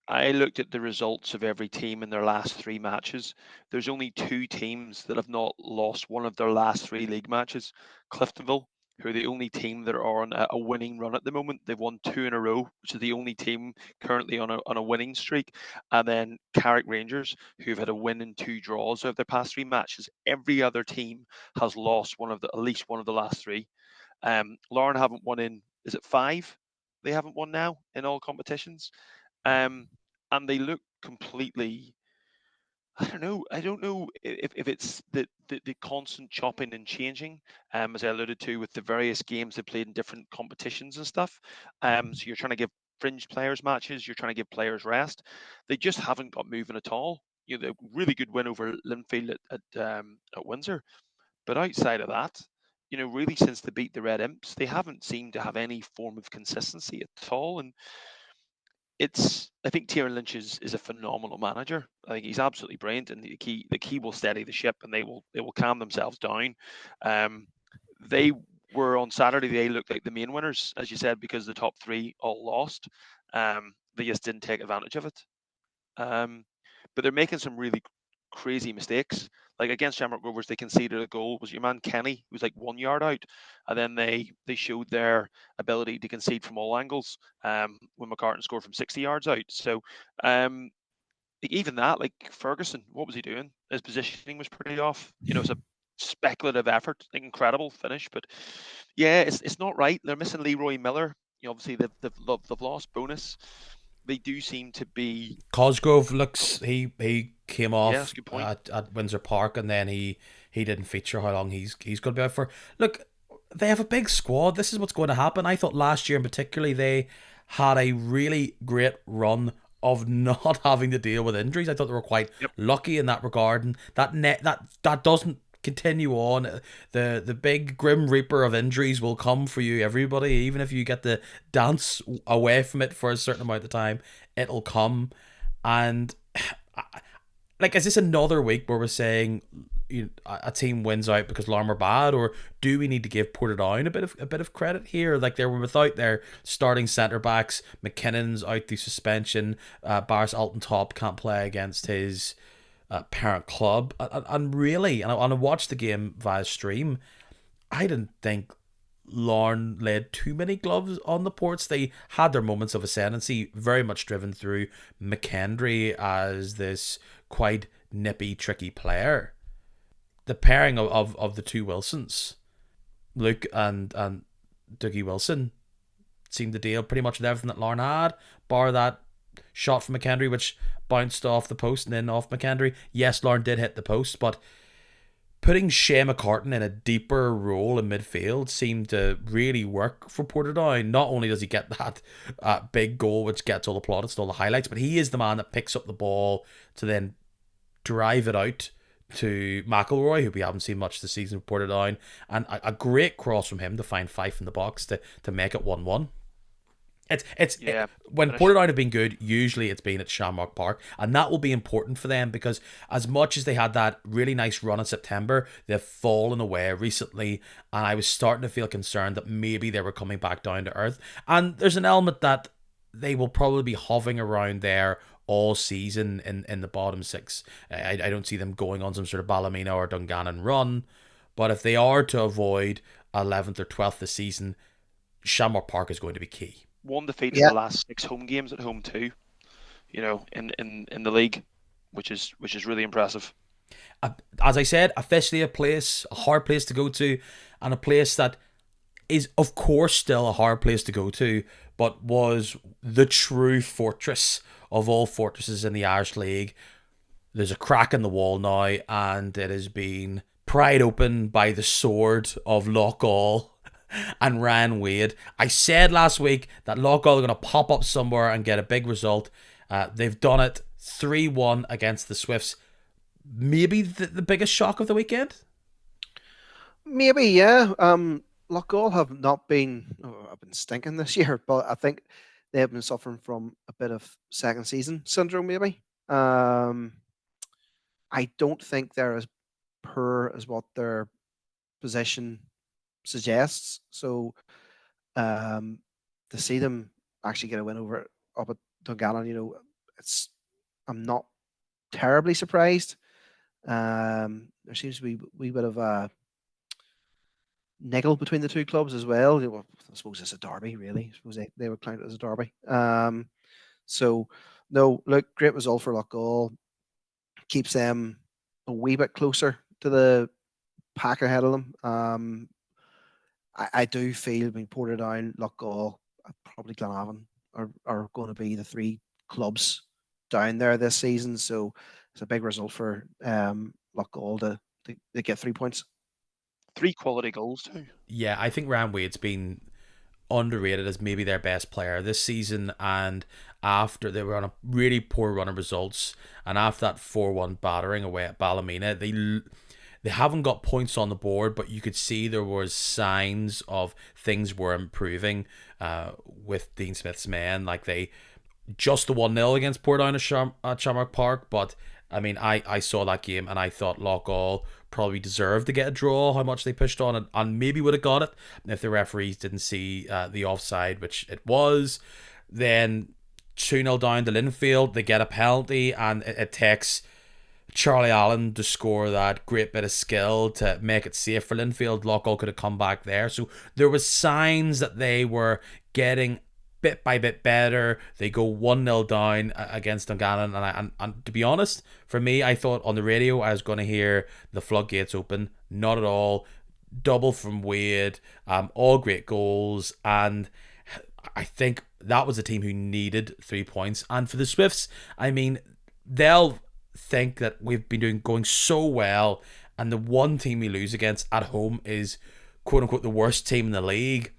I looked at the results of every team in their last three matches. There's only two teams that have not lost one of their last three league matches. Cliftonville, who are the only team that are on a winning run at the moment. They've won two in a row, which is the only team currently on a winning streak. And then Carrick Rangers, who've had a win and two draws over their past three matches. Every other team has lost at least one of the last three. Larne haven't won in, is it five? They haven't won now in all competitions. And they look completely, I don't know if it's the constant chopping and changing, as I alluded to with the various games they played in different competitions and stuff. So you're trying to give fringe players matches, you're trying to give players rest. They just haven't got moving at all. You know, the really good win over Linfield at Windsor. But outside of that, you know, really since they beat the Red Imps, they haven't seemed to have any form of consistency at all. And I think Tyrone Lynch is a phenomenal manager. I think he's absolutely brilliant, and the key will steady the ship, and they will calm themselves down. They were on Saturday. They looked like the main winners, as you said, because the top three all lost. They just didn't take advantage of it. But they're making some really crazy mistakes. Like against Shamrock Rovers, they conceded a goal. Was your man Kenny, who was like 1 yard out, and then they showed their ability to concede from all angles. When McCartan scored from 60 yards out. So even that, like Ferguson, what was he doing? His positioning was pretty off. You know, it's a speculative effort, incredible finish, but yeah, it's not right. They're missing Leroy Miller. You know, obviously they've lost Bonus. They do seem to be. Cosgrove looks, he came off at Windsor Park, and then he didn't feature how long he's going to be out for. Look, they have a big squad. This is what's going to happen. I thought last year in particularly they had a really great run of not having to deal with injuries. I thought they were quite lucky in that regard, and that doesn't continue on. The big grim reaper of injuries will come for you, everybody. Even if you get to dance away from it for a certain amount of time, it'll come. And like, is this another week where we're saying a team wins out because Larne are bad, or do we need to give Portadown a bit of credit here? Like, they were without their starting centre backs. McKinnon's out through suspension. Barris Alton Top can't play against his parent club, and really, and I watched the game via stream, I didn't think Larne laid too many gloves on the ports. They had their moments of ascendancy, very much driven through McKendry as this quite nippy, tricky player. The pairing of the two Wilsons, Luke and Dougie Wilson, seemed to deal pretty much with everything that Larne had, bar that shot from McKendry, which bounced off the post and then off McKendry. Yes, Larne did hit the post, but putting Shea McCartan in a deeper role in midfield seemed to really work for Portadown. Not only does he get that big goal, which gets all the plaudits and all the highlights, but he is the man that picks up the ball to then drive it out to McElroy, who we haven't seen much this season for Portadown, and a great cross from him to find Fife in the box to make it 1-1. When Portadown have been good, usually it's been at Shamrock Park, and that will be important for them, because as much as they had that really nice run in September, they've fallen away recently, and I was starting to feel concerned that maybe they were coming back down to earth. And there's an element that they will probably be hovering around there all season in the bottom six. I don't see them going on some sort of Ballymena or Dungannon run, but if they are to avoid 11th or 12th this season, Shamrock Park is going to be key. One defeat in the last 6 home games at home too. in the league, which is really impressive. As I said, officially a hard place to go to, and a place that is, of course, still a hard place to go to, but was the true fortress of all fortresses in the Irish League. There's a crack in the wall now, and it has been pried open by the sword of Loughgall and Ryan Wade. I said last week that Loughgall are going to pop up somewhere and get a big result. They've done it 3-1 against the Swifts. Maybe the biggest shock of the weekend? Maybe, yeah. Loughgall have not been, have been stinking this year, but I think they have been suffering from a bit of second season syndrome, maybe. I don't think they're as poor as what their position suggests. So to see them actually get a win over up at Dungannon, I'm not terribly surprised. There seems to be a wee bit of a niggle between the two clubs as well. I suppose it's a derby, really. I suppose they were claimed it as a derby. So, no, look, great result for Loughgall. Keeps them a wee bit closer to the pack ahead of them. I do feel being Portadown, Loughgall, probably Glenavon are going to be the three clubs down there this season. So it's a big result for Loughgall to get 3 points. 3 quality goals too. Yeah, I think Ryan Wade's been underrated as maybe their best player this season, and after they were on a really poor run of results, and after that 4-1 battering away at Ballymena, they haven't got points on the board, but you could see there was signs of things were improving with Dean Smith's men. Like they just the 1-0 against Portadown at Shamrock Park, but I mean, I saw that game and I thought Loughgall probably deserved to get a draw, how much they pushed on, and maybe would have got it if the referees didn't see the offside, which it was. Then 2-0 down to Linfield, they get a penalty, and it takes Charlie Allen to score that great bit of skill to make it safe for Linfield. Loughgall could have come back there. So there was signs that they were getting bit by bit better. They go 1-0 down against Dungannon, and to be honest, for me, I thought on the radio I was going to hear the floodgates open. Not at all. Double from Wade, all great goals, and I think that was a team who needed 3 points. And for the Swifts, I mean, they'll think that we've been going so well, and the one team we lose against at home is quote unquote the worst team in the league.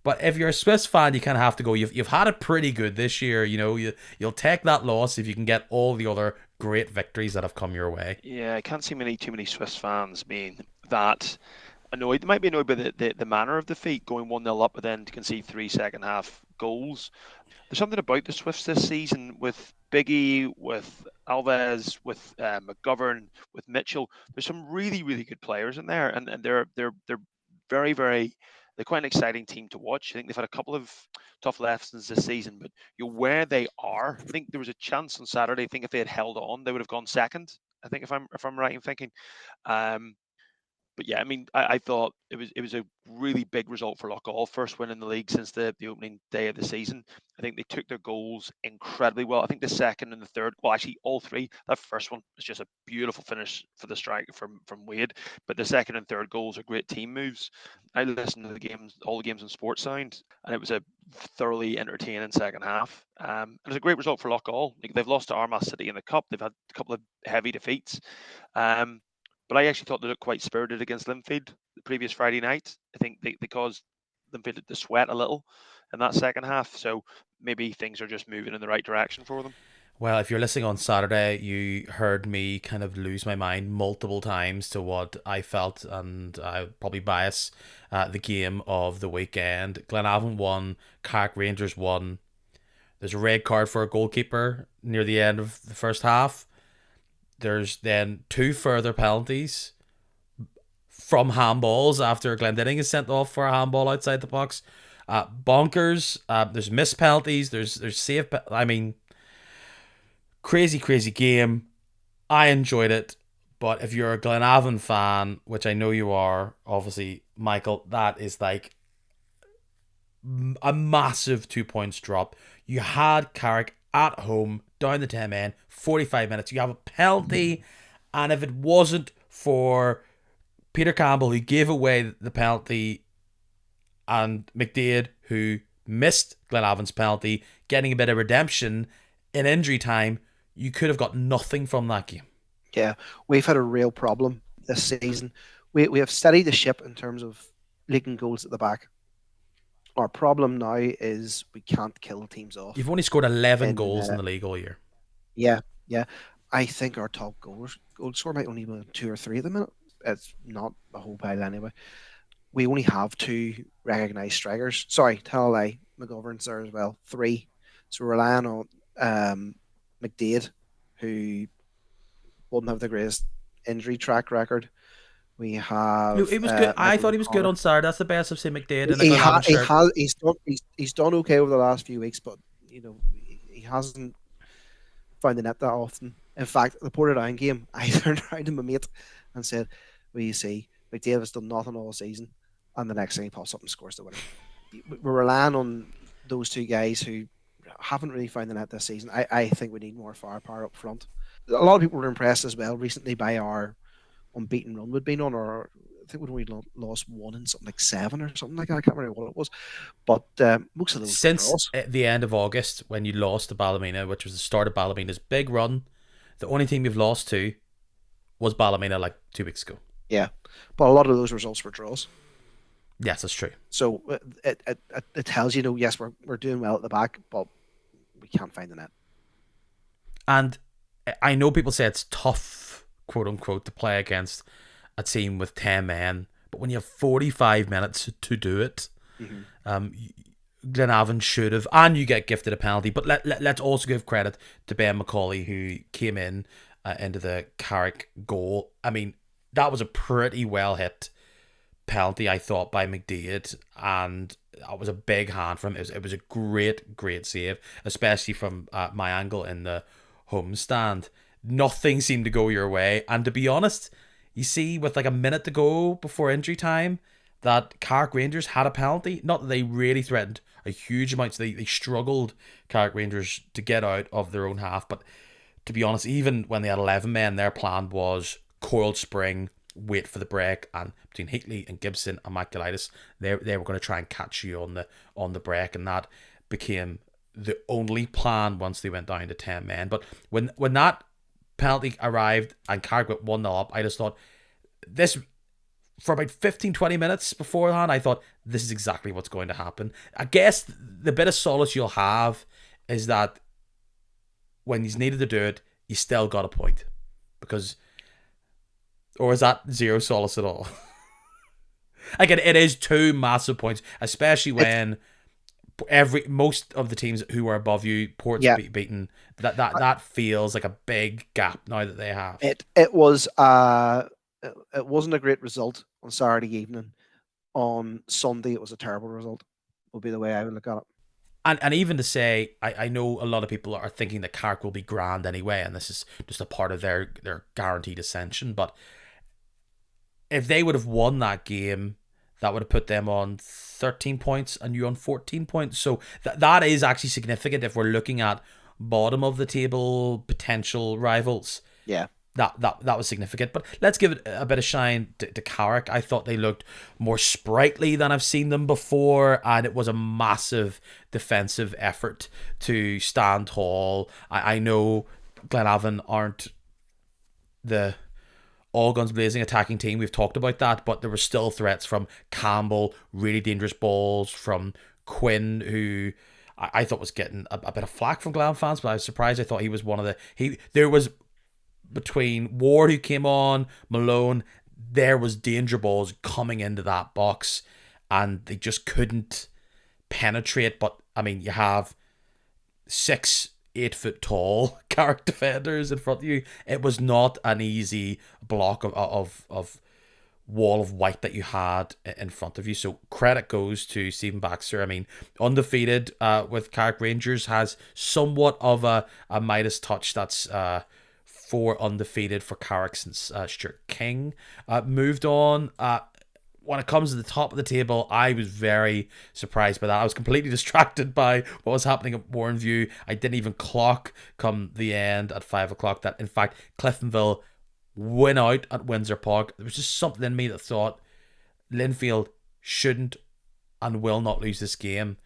But if you're a Swiss fan, you kind of have to go. You've had it pretty good this year. You'll take that loss if you can get all the other great victories that have come your way. Yeah, I can't see too many Swiss fans being that annoyed. They might be annoyed by the manner of defeat, going 1-0 up, but then to concede 3 second half goals. There's something about the Swifts this season with Biggie, with Alves, with McGovern, with Mitchell. There's some really, really good players in there, and they're very, very. They're quite an exciting team to watch. I think they've had a couple of tough lessons this season, but where they are, I think there was a chance on Saturday. I think if they had held on, they would have gone second. I think if I'm right in thinking. But yeah, I mean, I thought it was a really big result for Loughgall, first win in the league since the opening day of the season. I think they took their goals incredibly well. I think the second and the third, well, actually all three. That first one was just a beautiful finish for the strike from Wade, but the second and third goals are great team moves. I listened to all the games on Sports Sound, and it was a thoroughly entertaining second half. It was a great result for Loughgall. They've lost to Armagh City in the cup. They've had a couple of heavy defeats. But I actually thought they looked quite spirited against Linfield the previous Friday night. I think they caused Linfield to sweat a little in that second half. So maybe things are just moving in the right direction for them. Well, if you're listening on Saturday, you heard me kind of lose my mind multiple times to what I felt, and I probably bias the game of the weekend. Glenavon won, Carrick Rangers won. There's a red card for a goalkeeper near the end of the first half. There's then 2 further penalties from handballs after Glendinning is sent off for a handball outside the box. Bonkers. There's missed penalties. There's safe. I mean, crazy game. I enjoyed it. But if you're a Glenavon fan, which I know you are, obviously, Michael, that is like a massive 2 points drop. You had Carrick at home, down the 10 men, 45 minutes. You have a penalty, and if it wasn't for Peter Campbell, who gave away the penalty, and McDaid, who missed Glenavon's penalty, getting a bit of redemption in injury time, you could have got nothing from that game. Yeah, we've had a real problem this season. We have steadied the ship in terms of leaking goals at the back. Our problem now is we can't kill teams off. You've only scored 11 goals in the league all year. Yeah. I think our top goal scorer might only be 2 or 3 at the minute. It's not a whole pile anyway. We only have 2 recognised strikers. Sorry, tell a lie. McGovern's there as well. 3. So we're relying on McDaid, who wouldn't have the greatest injury track record. We have. He was good. I thought he was good on Saturday. That's the best I've seen McDaid. He's done okay over the last few weeks, but he hasn't found the net that often. In fact, the Portadown game, I turned around to my mate and said, "Well, you see, McDaid has done nothing all season," and the next thing he pops up and scores the winner. We're relying on those 2 guys who haven't really found the net this season. I think we need more firepower up front. A lot of people were impressed as well recently by our unbeaten run we'd been on, or I think we'd only lost 1 in something like 7 or something like that. I can't remember what it was, but most of those since the end of August, when you lost to Ballymena, which was the start of Ballymena's big run, the only team you've lost to was Ballymena like 2 weeks ago. Yeah, but a lot of those results were draws. Yes, that's true. So it tells you, yes, we're doing well at the back, but we can't find the net. And I know people say it's tough, quote unquote, to play against a team with 10 men, but when you have 45 minutes to do it, Glenavon should have, and you get gifted a penalty. But let's also give credit to Ben McCauley, who came in into the Carrick goal. I mean, that was a pretty well hit penalty, I thought, by McDaid, and that was a big hand from him. It was a great save, especially from my angle in the home stand. Nothing seemed to go your way, and to be honest, you see with like a minute to go before injury time that Carrick Rangers had a penalty. Not that they really threatened a huge amount, so they struggled, Carrick Rangers, to get out of their own half. But to be honest, even when they had 11 men, their plan was coiled spring, wait for the break, and between Heatley and Gibson and Maculitis, they were going to try and catch you on the break, and that became the only plan once they went down to 10 men. But when that penalty arrived and Carrick went 1-0 up, I just thought this, for about 15-20 minutes beforehand, I thought this is exactly what's going to happen. I guess the bit of solace you'll have is that when he's needed to do it, you still got a point. Because, or is that zero solace at all? Again, it is 2 massive points, especially when most of the teams who are above you, Port's beaten. That feels like a big gap now that they have. It wasn't a great result on Saturday evening. On Sunday, it was a terrible result, would be the way I would look at it. And even to say, I know a lot of people are thinking that Carrick will be grand anyway, and this is just a part of their guaranteed ascension. But if they would have won that game, that would have put them on 13 points and you on 14 points. So that is actually significant if we're looking at bottom of the table potential rivals. Yeah. That was significant. But let's give it a bit of shine to Carrick. I thought they looked more sprightly than I've seen them before, and it was a massive defensive effort to stand tall. I know Glenavon aren't the all guns blazing attacking team. We've talked about that, but there were still threats from Campbell, really dangerous balls from Quinn, who I thought was getting a bit of flack from Glenavon fans, but I was surprised. I thought he was one of the... There was... Between Ward, who came on, Malone, there was danger balls coming into that box, and they just couldn't penetrate. But I mean, you have 6 8-foot tall Carrick defenders in front of you. It was not an easy block of wall of white that you had in front of you. So credit goes to Stephen Baxter. I mean, undefeated with Carrick Rangers, has somewhat of a Midas touch. That's 4 undefeated for Carrick since Stuart King moved on. when it comes to the top of the table, I was very surprised by that. I was completely distracted by what was happening at Warrenview. I didn't even clock come the end at 5 o'clock that, in fact, Cliftonville win out at Windsor Park. There was just something in me that thought Linfield shouldn't and will not lose this game.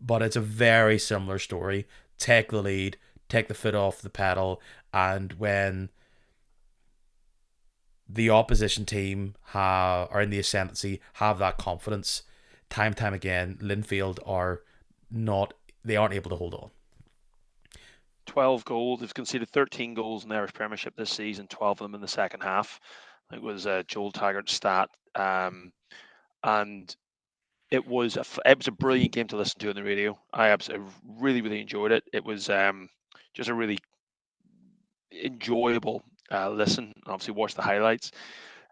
But it's a very similar story. Take the lead, take the foot off the pedal, and when the opposition team are in the ascendancy, have that confidence, time and time again, Linfield aren't able to hold on. 12 goals. They've conceded 13 goals in the Irish Premiership this season, 12 of them in the second half. I think it was Joel Taggart's stat. And it was a brilliant game to listen to on the radio. I really, really enjoyed it. It was just a really enjoyable listen. Obviously, watch the highlights.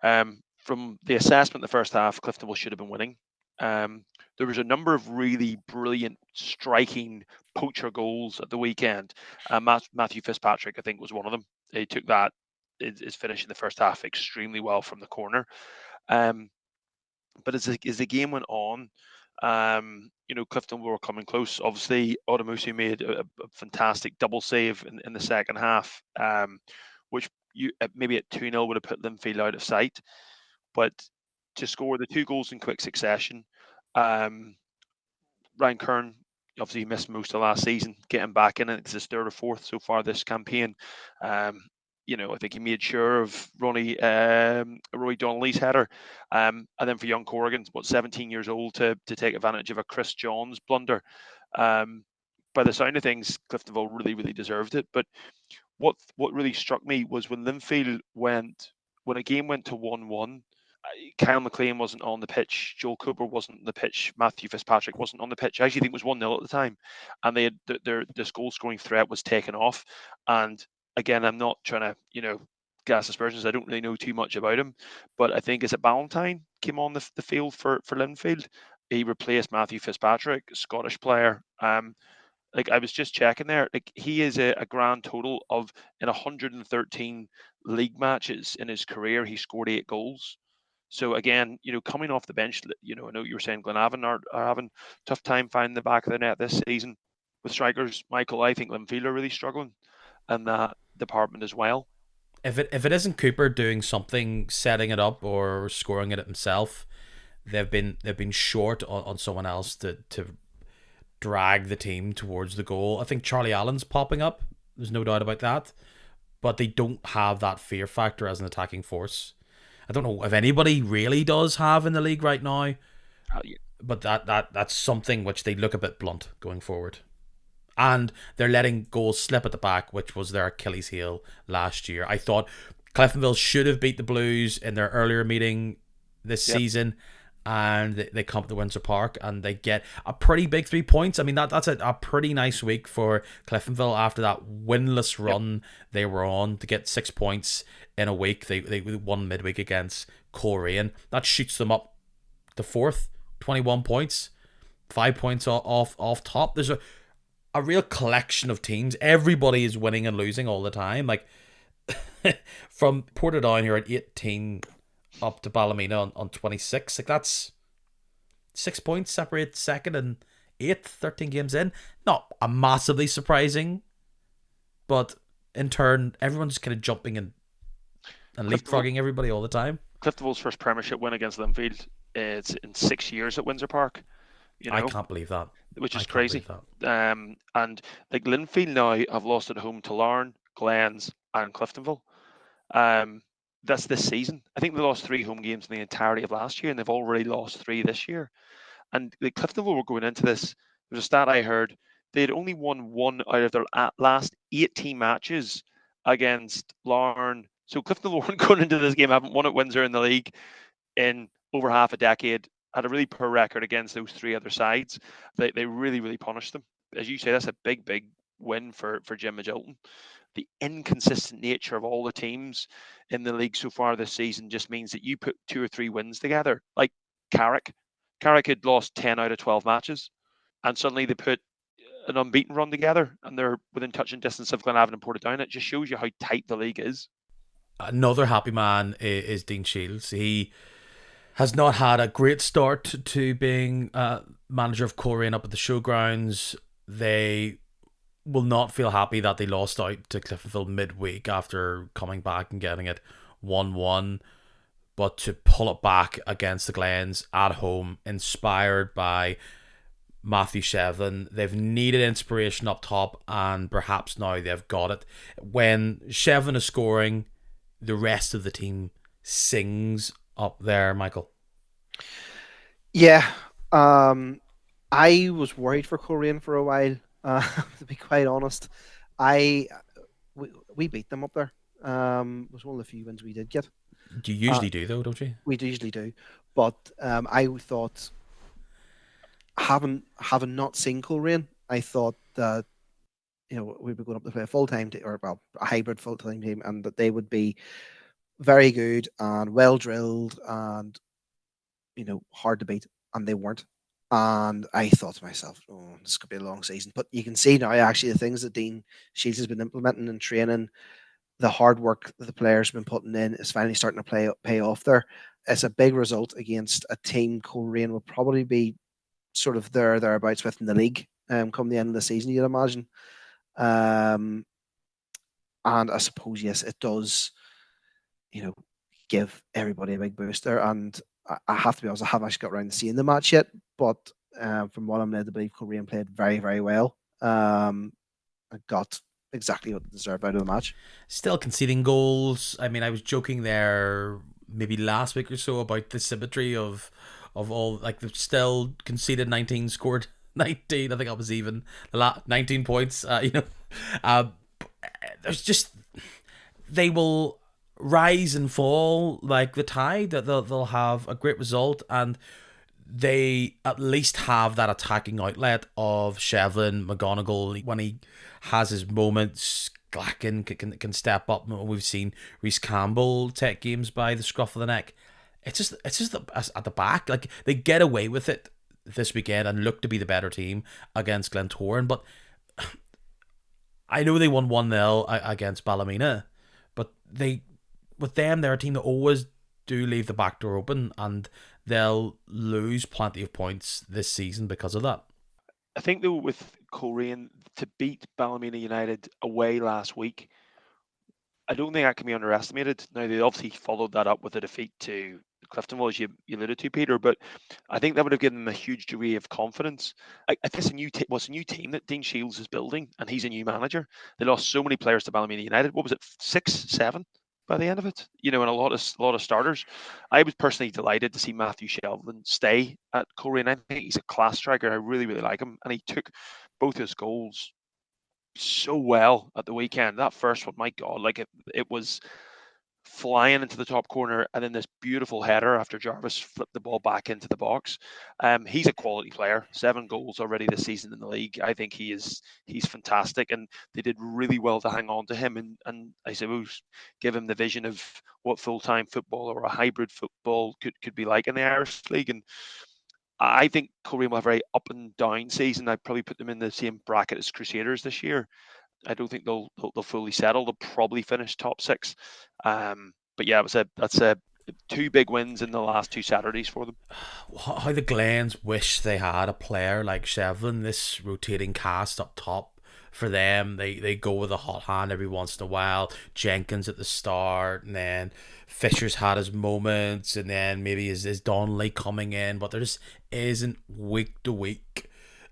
From the assessment, the first half, Cliftonville should have been winning. There was a number of really brilliant, striking poacher goals at the weekend. Matthew Fitzpatrick, I think, was one of them. He took that, his finish in the first half extremely well from the corner. But as the game went on, Clifton were coming close. Obviously, Odamusu made a fantastic double save in the second half, which maybe at 2-0 would have put Linfield out of sight. But to score the 2 goals in quick succession, Ryan Kern, obviously he missed most of last season, getting back in it. It's his 3rd or 4th so far this campaign. I think he made sure of Roy Donnelly's header. And then for young Corrigan, 17 years old, to take advantage of a Chris Johns blunder. By the sound of things, Cliftonville really, really deserved it. But what really struck me was when Linfield when a game went to 1-1, Kyle McLean wasn't on the pitch, Joel Cooper wasn't on the pitch, Matthew Fitzpatrick wasn't on the pitch. I actually think it was 1-0 at the time. And they had this goal scoring threat was taken off. And again, I'm not trying to, gas aspersions. I don't really know too much about him, but I think is it Ballantyne came on the field for Linfield. He replaced Matthew Fitzpatrick, a Scottish player. I was just checking there. He is a grand total of in 113 league matches in his career, he scored 8 goals. So again, coming off the bench, I know you were saying Glenavon are having a tough time finding the back of the net this season with strikers. Michael, I think Linfield are really struggling in that department as well. If it isn't Cooper doing something, setting it up or scoring it himself, they've been short on someone else to drag the team towards the goal. I think Charlie Allen's popping up. There's no doubt about that, but they don't have that fear factor as an attacking force. I don't know if anybody really does have in the league right now, but that's something which they look a bit blunt going forward. And they're letting goals slip at the back, which was their Achilles heel last year. I thought Cliftonville should have beat the Blues in their earlier meeting this season, and they come to Windsor Park and they get a pretty big 3 points. I mean, that's a pretty nice week for Cliftonville after that winless run they were on to get 6 points in a week. They won midweek against Coleraine. That shoots them up to 4th, 21 points, 5 points off top. There's a real collection of teams. Everybody is winning and losing all the time. Like from Portadown here at 18 up to Ballymena on 26. Like that's 6 points separate 2nd and 8th, 13 games in. Not a massively surprising, but in turn, everyone's kind of jumping and leapfrogging everybody all the time. Cliftonville's first Premiership win against Linfield. It's in 6 years at Windsor Park. I can't believe that. Which is crazy. And like Linfield now have lost at home to Larne, Glens, and Cliftonville. That's this season. I think they lost 3 home games in the entirety of last year, and they've already lost 3 this year. And the Cliftonville were going into this. There's a stat I heard. They had only won 1 out of their last 18 matches against Larne. So Cliftonville weren't going into this game, haven't won at Windsor in the league in over half a decade. Had a really poor record against those 3 other sides. They really, really punished them. As you say, that's a big, big win for Jim Magilton. The inconsistent nature of all the teams in the league so far this season just means that you put 2 or 3 wins together. Like Carrick. Carrick had lost 10 out of 12 matches, and suddenly they put an unbeaten run together, and they're within touching distance of Glenavon and Portadown. It just shows you how tight the league is. Another happy man is Dean Shields. He has not had a great start to being manager of Coleraine up at the showgrounds. They will not feel happy that they lost out to Cliftonville midweek after coming back and getting it 1-1. But to pull it back against the Glens at home, inspired by Matthew Shevlin, they've needed inspiration up top, and perhaps now they've got it. When Shevlin is scoring, the rest of the team sings up there, Michael. Yeah, I was worried for Coleraine for a while. To be quite honest, we beat them up there. It was one of the few wins we did get. You usually do, though, don't you? We usually do, but I thought, having not seen Coleraine, I thought that we were going up to play a full-time a hybrid full-time team, and that they would be very good and well drilled and hard to beat, and they weren't. And I thought to myself, oh, this could be a long season. But you can see now, actually, the things that Dean Shields has been implementing and training, the hard work that the players have been putting in, is finally starting to pay off there. It's a big result against a team Coleraine will probably be sort of thereabouts within the league come the end of the season, you'd imagine. And I suppose, yes, it does, give everybody a big boost there. And I have to be honest, I haven't actually got around to seeing the match yet, but from what I'm led to believe, Coleraine played very, very well. I got exactly what they deserved out of the match. Still conceding goals. I mean, I was joking there maybe last week or so about the symmetry of all, like, they've still conceded 19, scored 19. I think I was even 19 points. There's just, they will rise and fall like the tide. That they'll have a great result, and they at least have that attacking outlet of Shevlin, McGonigal when he has his moments. Glacken can step up. We've seen Rhys Campbell take games by the scruff of the neck. It's just at the back, like, they get away with it this weekend and look to be the better team against Glentoran. But I know they won 1-0 against Ballymena, but with them, they're a team that always do leave the back door open, and they'll lose plenty of points this season because of that. I think, though, with Coleraine, to beat Ballymena United away last week, I don't think that can be underestimated. Now, they obviously followed that up with a defeat to Cliftonville, as you alluded to, Peter, but I think that would have given them a huge degree of confidence. I guess a new team that Dean Shields is building, and he's a new manager. They lost so many players to Ballymena United. What was it, 6, 7? By the end of it, and a lot of starters. I was personally delighted to see Matthew Shevlin stay at Coleraine. I think he's a class striker. I really, really like him, and he took both his goals so well at the weekend. That first one, my God, like it was flying into the top corner, and then this beautiful header after Jarvis flipped the ball back into the box. He's a quality player. 7 goals already this season in the league. I think he's fantastic, and they did really well to hang on to him and I suppose give him the vision of what full-time football or a hybrid football could be like in the Irish League. And I think Coleraine will have a very up and down season. I'd probably put them in the same bracket as Crusaders this year. I don't think they'll fully settle. They'll probably finish top 6. But yeah, that's 2 big wins in the last 2 Saturdays for them. How the Glens wish they had a player like Shevlin, this rotating cast up top for them. They go with a hot hand every once in a while. Jenkins at the start, and then Fisher's had his moments, and then maybe is Donnelly coming in, but there just isn't week to week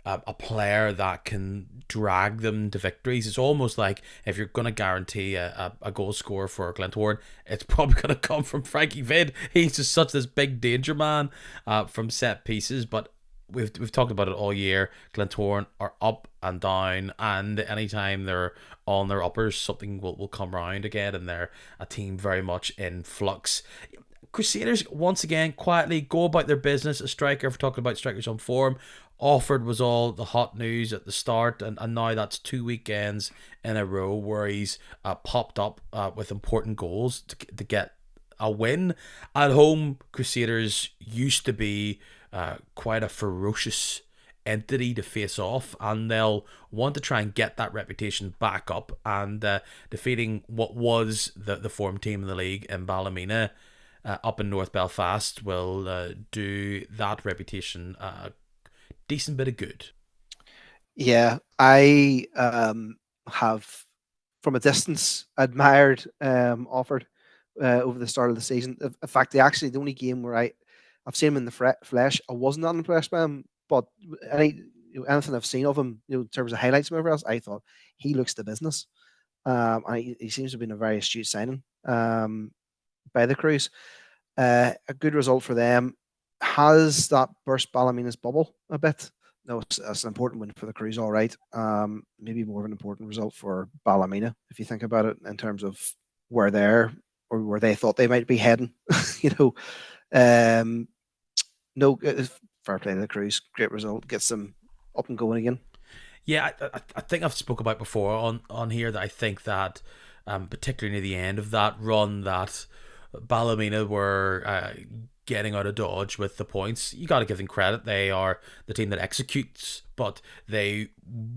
a player that can drag them to victories. It's almost like if you're going to guarantee a goal scorer for Glentoran, it's probably going to come from Frankie Vid. He's just such this big danger man from set pieces. But we've talked about it all year. Glentoran are up and down, and anytime they're on their uppers, something will come round again, and they're a team very much in flux. Crusaders, once again, quietly go about their business. A striker, if we're talking about strikers on form, Offord was all the hot news at the start, and now that's 2 weekends in a row where he's popped up with important goals to get a win. At home, Crusaders used to be quite a ferocious entity to face off, and they'll want to try and get that reputation back up, and defeating what was the form team in the league in Ballymena up in North Belfast will do that reputation a decent bit of good. Yeah, I have from a distance admired Offord over the start of the season. In fact, the only game where I've seen him in the flesh, I wasn't unimpressed by him, but anything I've seen of him, in terms of highlights and whatever else, I thought he looks the business. And he seems to have been a very astute signing by the Crews. A good result for them. Has that burst Ballymena's bubble a bit? No, it's an important win for the Crews, all right. Maybe more of an important result for Ballymena, if you think about it, in terms of where they thought they might be heading. No, fair play to the Crews. Great result. Gets them up and going again. Yeah, I think I've spoke about before on here that I think that, particularly near the end of that run, that Ballymena were getting out of dodge with the points. You got to give them credit. They are the team that executes, but they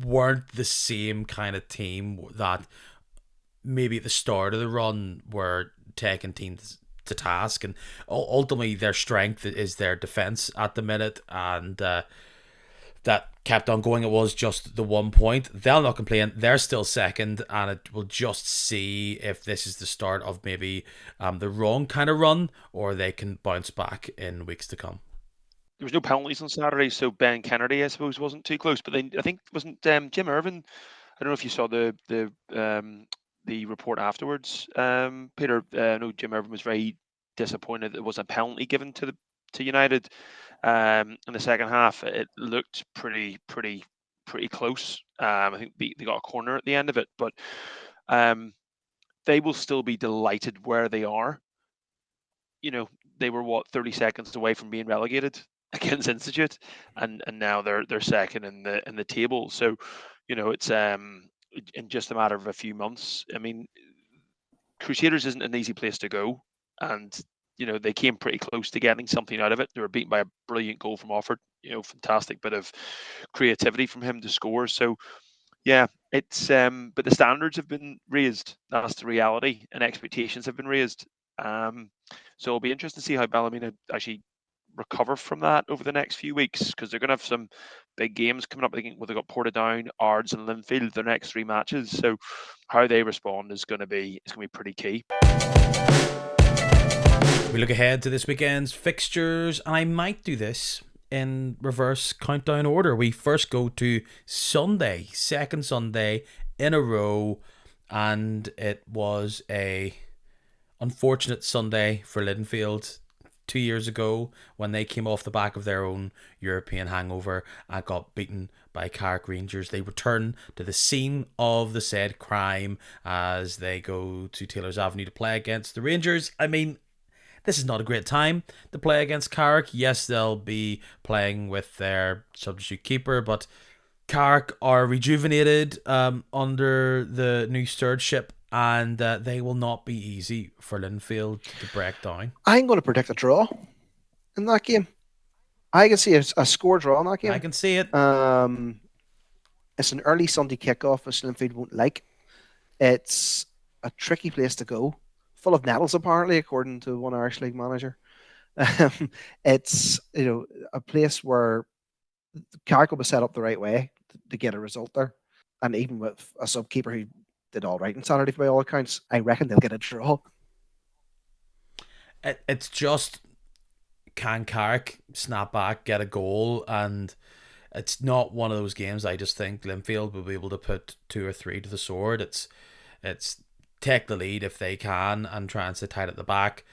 weren't the same kind of team that maybe at the start of the run were taking teams to task. And ultimately, their strength is their defence at the minute, and that kept on going. It was just the 1 point. They'll not complain. They're still second, and it will just see if this is the start of maybe the wrong kind of run, or they can bounce back in weeks to come. There was no penalties on Saturday, so Ben Kennedy, I suppose, wasn't too close. But then I think wasn't Jim Irvin. I don't know if you saw the report afterwards, Peter. No, Jim Irvin was very disappointed there was a penalty given to United. In the second half, it looked pretty close. I think they got a corner at the end of it, but they will still be delighted where they are. They were 30 seconds away from being relegated against Institute, and now they're second in the table. So, it's in just a matter of a few months. I mean, Crusaders isn't an easy place to go, and they came pretty close to getting something out of it. They were beaten by a brilliant goal from Offord. Fantastic bit of creativity from him to score. So, yeah, it's but the standards have been raised. That's the reality, and expectations have been raised. So it'll be interesting to see how Ballymena actually recover from that over the next few weeks, because they're going to have some big games coming up. They've got Portadown, Ards, and Linfield their next 3 matches. So how they respond is going to be pretty key. We look ahead to this weekend's fixtures, and I might do this in reverse countdown order. We first go to Sunday, second Sunday in a row, and it was a unfortunate Sunday for Linfield 2 years ago when they came off the back of their own European hangover and got beaten by Carrick Rangers. They return to the scene of the said crime as they go to Taylor's Avenue to play against the Rangers. I mean, this is not a great time to play against Carrick. Yes, they'll be playing with their substitute keeper, but Carrick are rejuvenated under the new stewardship, and they will not be easy for Linfield to break down. I'm going to predict a draw in that game. I can see a score draw in that game. I can see it. It's an early Sunday kickoff, which Linfield won't like. It's a tricky place to go, full of nettles apparently, according to one Irish League manager. It's a place where Carrick will be set up the right way to get a result there, and even with a sub-keeper who did all right on Saturday by all accounts, I reckon they'll get a draw. It's just, can Carrick snap back, get a goal? And it's not one of those games I just think Linfield will be able to put 2 or 3 to the sword. It's take the lead if they can and try and sit tight at the back.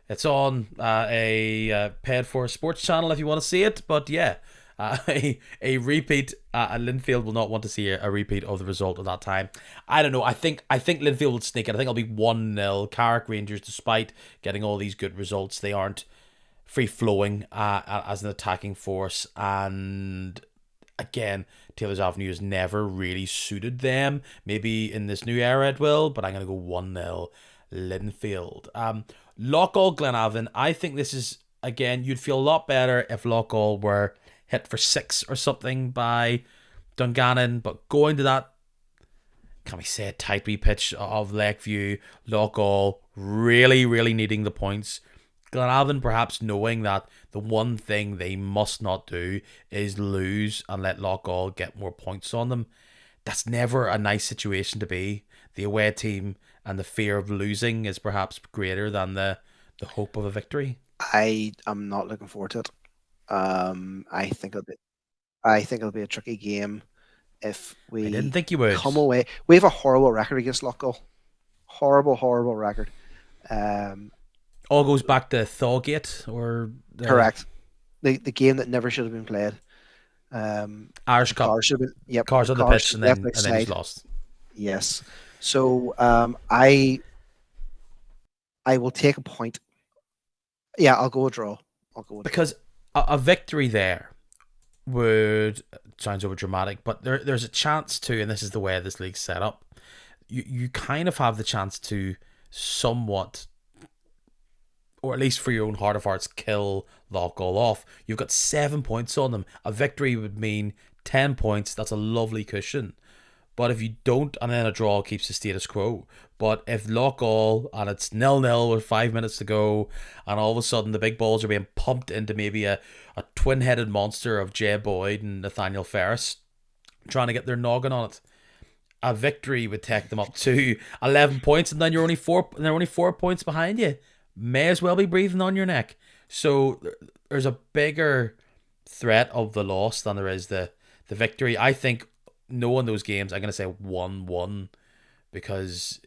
It's on a paid for sports channel if you want to see it, but yeah, a repeat. Linfield will not want to see a repeat of the result of that time. I don't know. I think Linfield will sneak it. I think it'll be 1-0. Carrick Rangers, despite getting all these good results, they aren't free flowing as an attacking force. And again, Taylor's Avenue has never really suited them. Maybe in this new era it will, but I'm going to go 1-0 Linfield. Loughgall Glenavon. I think this is, again, you'd feel a lot better if Loughgall were hit for 6 or something by Dungannon, but going to that, can we say, a tight wee pitch of Lakeview, Loughgall really, really needing the points. Glenavon perhaps knowing that the one thing they must not do is lose and let Loughgall get more points on them. That's never a nice situation to be. The away team and the fear of losing is perhaps greater than the hope of a victory. I am not looking forward to it. I think it'll be a tricky game if I didn't we think you would. come away. We have a horrible record against Loughgall. Horrible record. Um, All goes back to Thawgate or the Correct. The game that never should have been played. Irish The Cup. car should have been, yep, Cars the on the car pitch should and have left then just outside. lost. Yes. So I will take a point. Yeah, I'll go a draw. Because a victory there would sounds over dramatic, but there's a chance to, and this is the way this league's set up. You kind of have the chance to somewhat, or at least for your own heart of hearts, kill Loughgall off. You've got 7 points on them. A victory would mean 10 points. That's a lovely cushion. But if you don't, and then a draw keeps the status quo. But if Loughgall and it's 0-0 with 5 minutes to go, and all of a sudden the big balls are being pumped into maybe a twin-headed monster of Jay Boyd and Nathaniel Ferris trying to get their noggin on it, a victory would take them up to 11 points, and then you're only they're only 4 points behind you. May as well be breathing on your neck. So there's a bigger threat of the loss than there is the victory. I think knowing those games, I'm going to say 1-1 because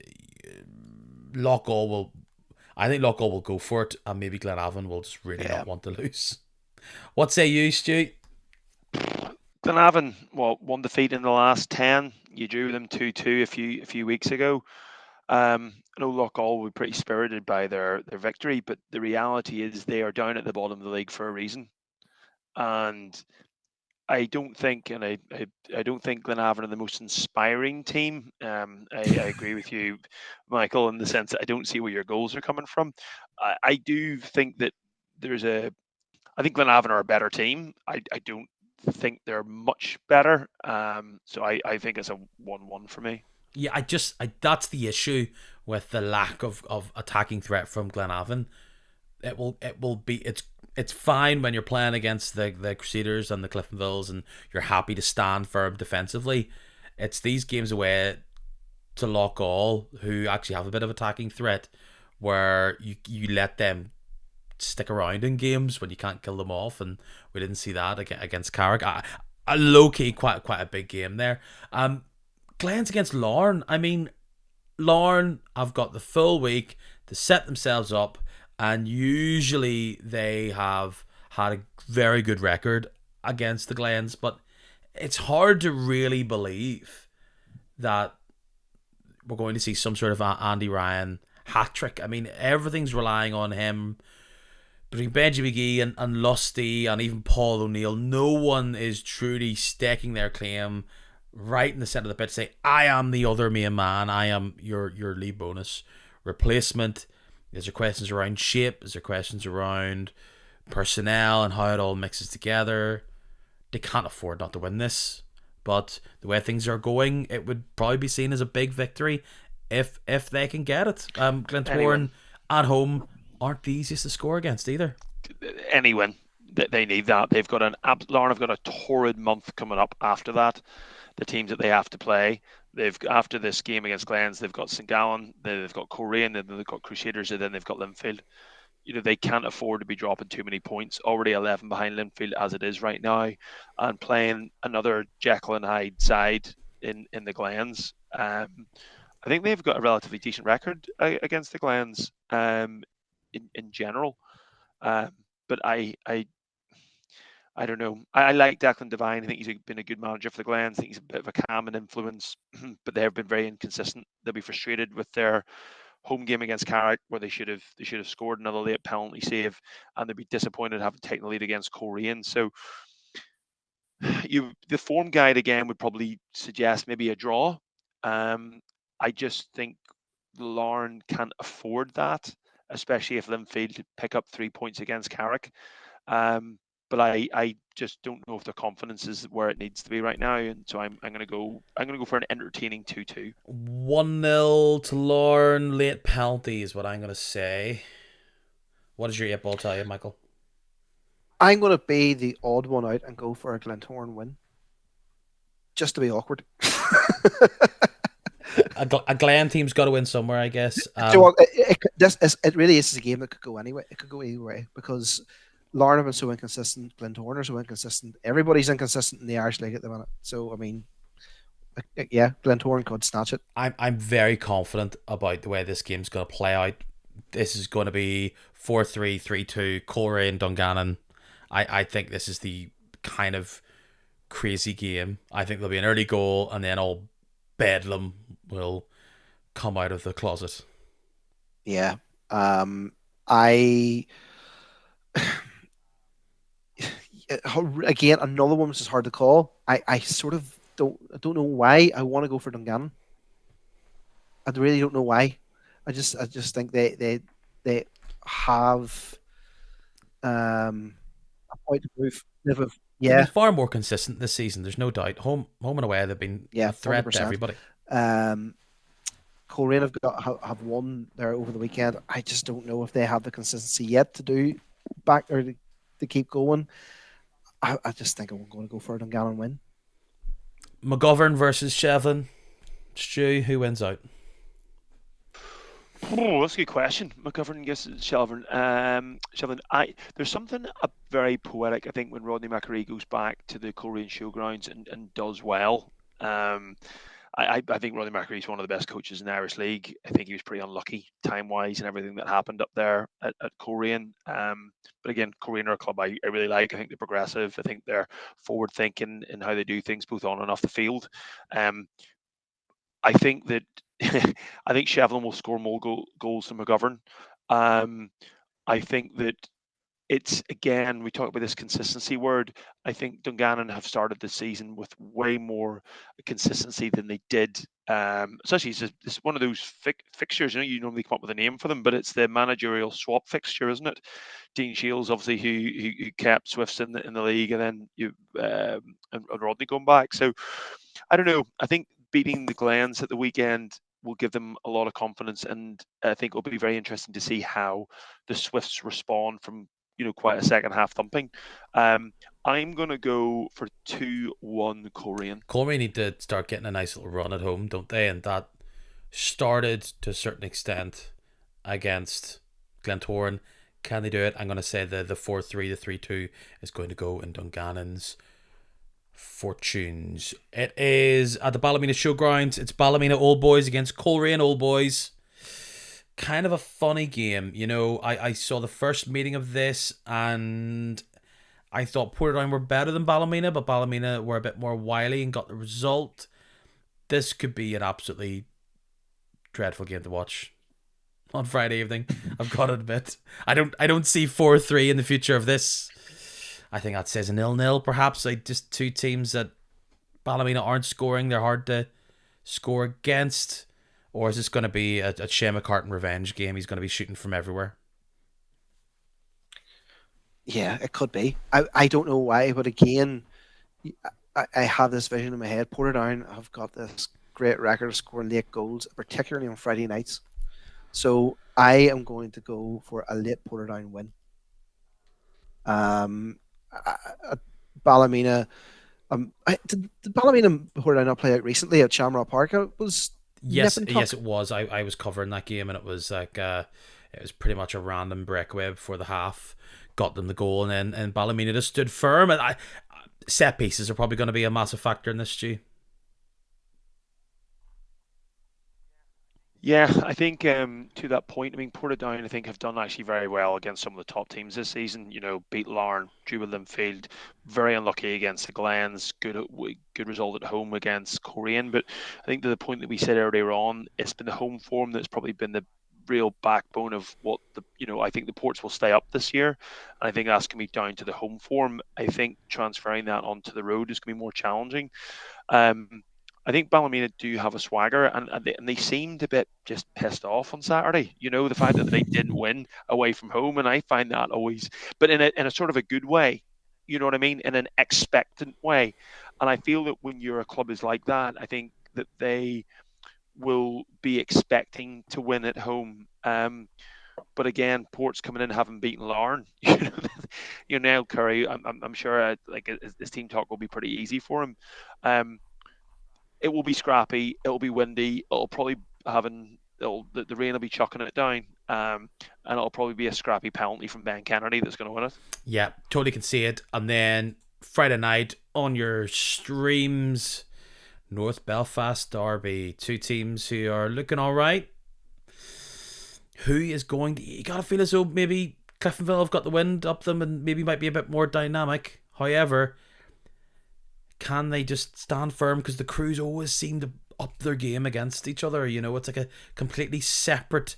I think Loughgall will go for it, and maybe Glenavon will just really not want to lose. What say you, Stu? Glenavon, one defeat in the last 10. You drew them 2-2 a few weeks ago. I know Loughgall were pretty spirited by their victory, but the reality is they are down at the bottom of the league for a reason. And I don't think, I don't think Glenavon are the most inspiring team. I agree with you, Michael, in the sense that I don't see where your goals are coming from. I do think that I think Glenavon are a better team. I don't think they're much better. So I think it's a 1-1 for me. Yeah, that's the issue with the lack of attacking threat from Glenavon. It's fine when you're playing against the Crusaders and the Cliftonvilles and you're happy to stand firm defensively. It's these games away to Loughgall, who actually have a bit of attacking threat, where you let them stick around in games when you can't kill them off, and we didn't see that against Carrick. A low key, quite a big game there. Glens against Larne. I mean, Larne have got the full week to set themselves up, and usually they have had a very good record against the Glens, but it's hard to really believe that we're going to see some sort of Andy Ryan hat trick. I mean, everything's relying on him. Between Benji McGee and Lusty and even Paul O'Neill, no one is truly staking their claim right in the centre of the pitch, say, I am the other main man, I am your lead bonus replacement. Is there questions around shape? Is there questions around personnel and how it all mixes together? They can't afford not to win this, but the way things are going, it would probably be seen as a big victory if they can get it. Glentoran at home aren't the easiest to score against either. Anyone that they need that. They've got Larne have got a torrid month coming up after that. The teams that they have to play. After this game against Glens, they've got St Gallen, they've got Coleraine, then they've got Crusaders, and then they've got Linfield. They can't afford to be dropping too many points. Already 11 behind Linfield as it is right now, and playing another Jekyll and Hyde side in the Glens. I think they've got a relatively decent record against the Glens in general. But I don't know. I like Declan Devine. I think he's been a good manager for the Glens. I think he's a bit of a calming influence, but they have been very inconsistent. They'll be frustrated with their home game against Carrick, where they should have scored another late penalty save, and they'll be disappointed having taken the lead against Coleraine. So the form guide again would probably suggest maybe a draw. I just think Larne can't afford that, especially if Linfield pick up 3 points against Carrick. But I just don't know if their confidence is where it needs to be right now, and so I'm going to go for an entertaining 2-2. 1-0 to Larne, late penalty is what I'm going to say. What does your 8 ball tell you, Michael? I'm going to be the odd one out and go for a Glentoran win, just to be awkward. A Glen team's got to win somewhere, I guess. Do you know what? It really is a game that could go anyway. It could go either way because Larne have been so inconsistent. Glentoran are so inconsistent. Everybody's inconsistent in the Irish League at the minute. So I mean, yeah, Glentoran could snatch it. I'm very confident about the way this game's going to play out. This is going to be 4-3, 3-2, Coleraine and Dungannon. I think this is the kind of crazy game. I think there'll be an early goal and then all bedlam will come out of the closet. Yeah. I again, another one which is hard to call. I sort of don't know why I want to go for Dungannon. I really don't know why. I just think they have a point to prove. They've Yeah, been far more consistent this season. There's no doubt. Home and away, they've been a threat 100%. to everybody. Coleraine have won there over the weekend. I just don't know if they have the consistency yet to do back or to keep going. I just think I'm going to go for a Dungannon win. McGovern versus Shevlin. Stu, who wins out? Oh, that's a good question. McGovern guess Shelvin. There's something very poetic, I think, when Rodney McAree goes back to the Coleraine Showgrounds and does well. I think Rodney McAree is one of the best coaches in the Irish League. I think he was pretty unlucky time-wise and everything that happened up there at Coleraine. But again, Coleraine are a club I really like. I think they're progressive. I think they're forward-thinking in how they do things, both on and off the field. I think that I think Shevlin will score more goals than McGovern. I think that it's, again, we talk about this consistency word. I think Dungannon have started the season with way more consistency than they did. Especially it's one of those fixtures. You normally come up with a name for them, but it's the managerial swap fixture, isn't it? Dean Shields, obviously, who kept Swifts in the league, and then and Rodney going back. So I don't know. I think beating the Glens at the weekend will give them a lot of confidence, and I think it'll be very interesting to see how the Swifts respond from quite a second half thumping. I'm going to go for 2-1 Coleraine. Coleraine need to start getting a nice little run at home, don't they? And that started to a certain extent against Glentoran. Can they do it? I'm going to say the 4-3, the 3-2 is going to go in Dungannon's fortunes. It is at the Ballymena Showgrounds. It's Ballymena Old Boys against Coleraine Old Boys. Kind of a funny game. I saw the first meeting of this and I thought Portadown were better than Ballymena, but Ballymena were a bit more wily and got the result. This could be an absolutely dreadful game to watch on Friday evening. I've got to admit, I don't see 4-3 in the future of this. I think that says a 0-0 perhaps. Like just two teams that Ballymena aren't scoring. They're hard to score against. Or is this going to be a Shea McCartan revenge game? He's going to be shooting from everywhere. Yeah, it could be. I don't know why, but again, I have this vision in my head. Portadown have got this great record of scoring late goals, particularly on Friday nights. So I am going to go for a late Portadown win. Ballymena. Did Ballymena Portadown not play out recently at Shamrock Park? It was. Yes, it was. I was covering that game, and it was like it was pretty much a random breakaway before the half got them the goal, and then Ballymena just stood firm. And set pieces are probably going to be a massive factor in this, Stu. Yeah, I think to that point, Portadown, I think, have done actually very well against some of the top teams this season. Beat Larne, drew with Linfield, very unlucky against the Glens, good result at home against Coleraine. But I think to the point that we said earlier on, it's been the home form that's probably been the real backbone of what I think the Ports will stay up this year. And I think that's going to be down to the home form. I think transferring that onto the road is going to be more challenging. I think Ballymena do have a swagger, and they seemed a bit just pissed off on Saturday. The fact that they didn't win away from home, and I find that always, but in a sort of a good way. You know what I mean? In an expectant way. And I feel that when you're a club is like that, I think that they will be expecting to win at home. But again, Port's coming in having beaten Larne. Niall Curry, I'm sure his team talk will be pretty easy for him. It will be scrappy. It'll be windy. It'll probably the rain will be chucking it down. And it'll probably be a scrappy penalty from Ben Kennedy that's going to win it. Yeah, totally can see it. And then Friday night on your streams, North Belfast Derby, two teams who are looking all right. Who is going to... You got to feel as though maybe Cliftonville have got the wind up them and maybe might be a bit more dynamic. However, can they just stand firm? Because the Crews always seem to up their game against each other. It's like a completely separate...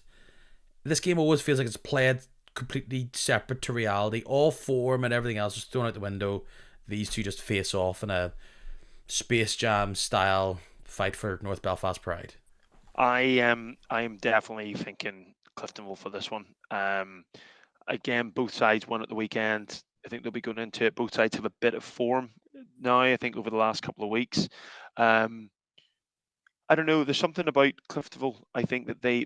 This game always feels like it's played completely separate to reality. All form and everything else is thrown out the window. These two just face off in a Space Jam style fight for North Belfast pride. I am definitely thinking Cliftonville for this one. Again, both sides won at the weekend. I think they'll be going into it. Both sides have a bit of form now, I think, over the last couple of weeks. I don't know. There's something about Cliftonville. I think that they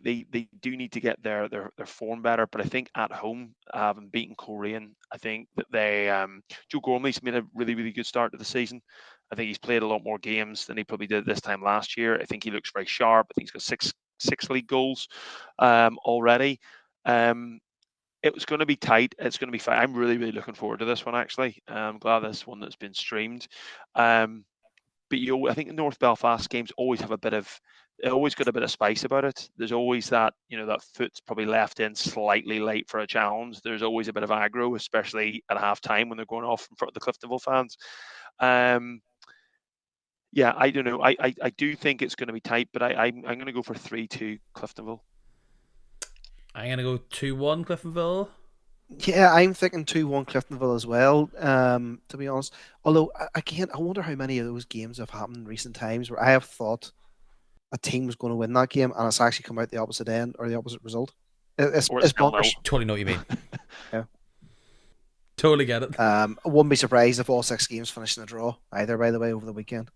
do need to get their form better. But I think at home, having beaten Coleraine, I think that Joe Gormley's made a really, really good start to the season. I think he's played a lot more games than he probably did this time last year. I think he looks very sharp. I think he's got six league goals already. It was going to be tight. It's going to be fine. I'm really, really looking forward to this one, actually. I'm glad this one that's been streamed. But I think the North Belfast games always have always got a bit of spice about it. There's always that, that foot's probably left in slightly late for a challenge. There's always a bit of aggro, especially at half time when they're going off in front of the Cliftonville fans. Yeah, I don't know. I do think it's going to be tight, but I'm going to go for 3-2 Cliftonville. I'm going to go 2-1 Cliftonville. Yeah, I'm thinking 2-1 Cliftonville as well, to be honest. Although, again, I wonder how many of those games have happened in recent times where I have thought a team was going to win that game and it's actually come out the opposite end or the opposite result. It's bonkers. Totally know what you mean. Yeah. Totally get it. I wouldn't be surprised if all 6 games finished in a draw either, by the way, over the weekend.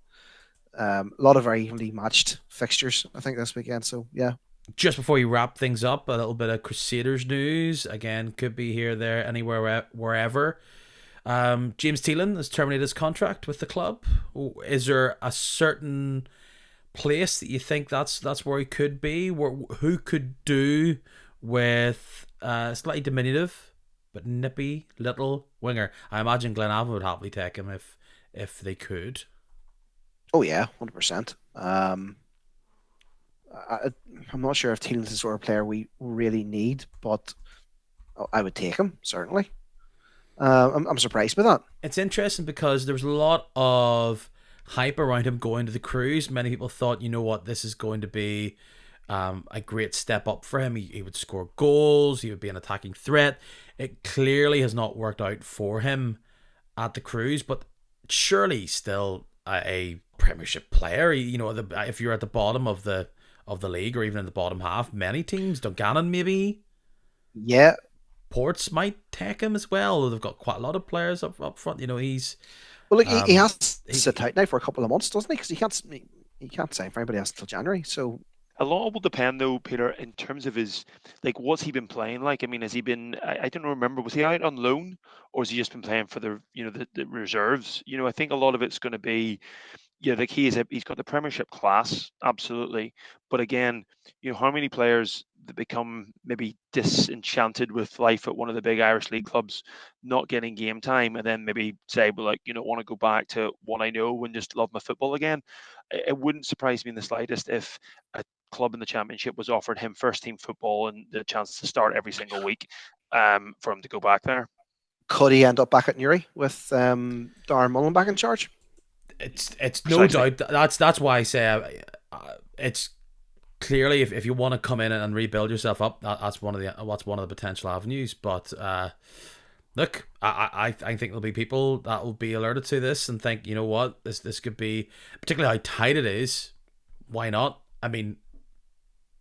A lot of very evenly matched fixtures, I think, this weekend. So, yeah. Just before you wrap things up, a little bit of Crusaders news. Again, could be here, there, anywhere, wherever. James Teelan has terminated his contract with the club. Is there a certain place that you think that's where he could be? Who could do with a slightly diminutive but nippy little winger? I imagine Glenavon would happily take him if they could. Oh yeah, 100%. I'm not sure if Teelan's the sort of player we really need, but I would take him, certainly. I'm surprised by that. It's interesting because there was a lot of hype around him going to the Cruise. Many people thought, this is going to be a great step up for him. He would score goals. He would be an attacking threat. It clearly has not worked out for him at the Cruise, but surely still a Premiership player. If you're at the bottom of the league or even in the bottom half, many teams, Dungannon maybe, yeah, Ports might take him as well. They've got quite a lot of players up front. He's he has to sit out now for a couple of months, doesn't he? Because he can't sign for anybody else until January. So a lot will depend, though, Peter, in terms of his, what's he been playing like? I mean, has he been? I don't remember. Was he out on loan, or has he just been playing for the reserves? I think a lot of it's going to be. Yeah, he's got the Premiership class, absolutely. But again, how many players that become maybe disenchanted with life at one of the big Irish League clubs, not getting game time, and then maybe say, well, want to go back to what I know and just love my football again. It wouldn't surprise me in the slightest if a club in the Championship was offered him first team football and the chance to start every single week for him to go back there. Could he end up back at Newry with Darren Mullen back in charge? It's no doubt. That's why I say it's clearly if you want to come in and rebuild yourself up, that's one of the potential avenues. But look, I think there'll be people that will be alerted to this and think, what, this could be, particularly how tight it is. Why not? I mean,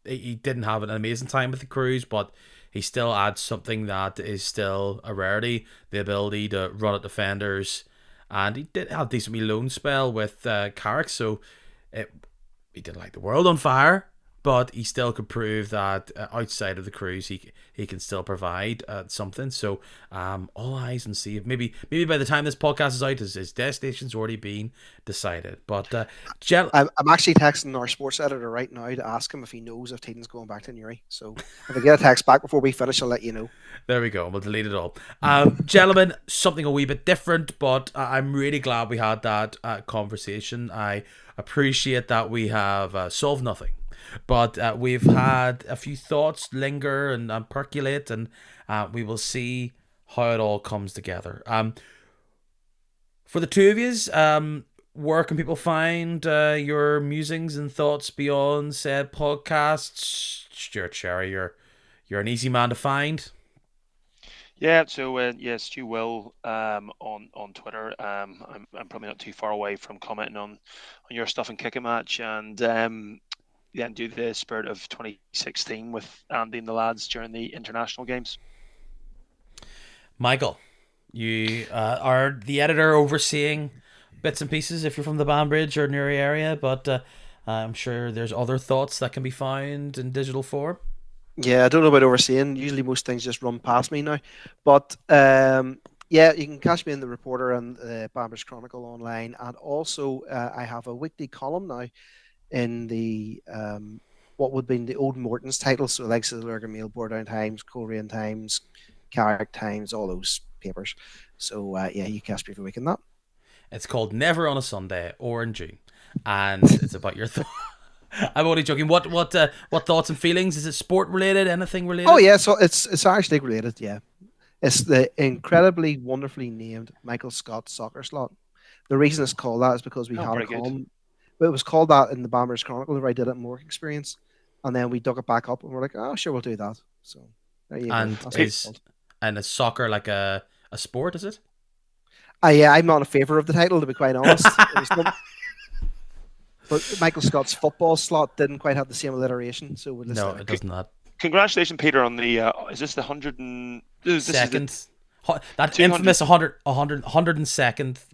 he didn't have an amazing time with the Cruise, but he still adds something that is still a rarity: the ability to run at defenders. And he did have a decent loan spell with Carrick, so he didn't light the world on fire, but he still could prove that outside of the cruise he can still provide something. So all eyes and see if maybe by the time this podcast is out, his destination's already been decided. But I'm actually texting our sports editor right now to ask him if he knows if Teen's going back to Newry. So if I get a text back before we finish, I'll let you know. There we go. We'll delete it all. Gentlemen, something a wee bit different, but I'm really glad we had that conversation. I appreciate that we have solved nothing, but we've had a few thoughts linger and percolate, and we will see how it all comes together. For the two of you, where can people find your musings and thoughts beyond said podcasts? Stewart Cherry, you're an easy man to find. Yeah, so Stu Will on Twitter. I'm probably not too far away from commenting on your stuff and Kick a Match, and then do the Spirit of 2016 with Andy and the lads during the international games. Michael, you are the editor overseeing bits and pieces if you're from the Banbridge or Newry area, but I'm sure there's other thoughts that can be found in digital form. Yeah, I don't know about overseeing. Usually most things just run past me now. But yeah, you can catch me in the Reporter and the Banbridge Chronicle online. And also I have a weekly column now in the what would be the old Morton's titles. So like the Lurgan Mail, Bordown Times, Coleraine Times, Carrick Times, all those papers. So yeah, you catch me every week in that. It's called Never on a Sunday or in June. And it's about your thoughts. I'm only joking. What thoughts and feelings? Is it sport related? Anything related? Oh yeah, so it's Irish League related. Yeah, it's the incredibly wonderfully named Michael Scott Soccer Slot. The reason it's called that is because we had a column. It was called that in the Banbridge Chronicle where I did it in work experience, and then we dug it back up and we're like, oh sure, we'll do that. So there you go. And is soccer like a sport? Is it? Yeah, I'm not in favor of the title, to be quite honest. But Michael Scott's football slot didn't quite have the same alliteration, so we'll no, it does not. Congratulations, Peter, on the is this the 102nd that infamous 102nd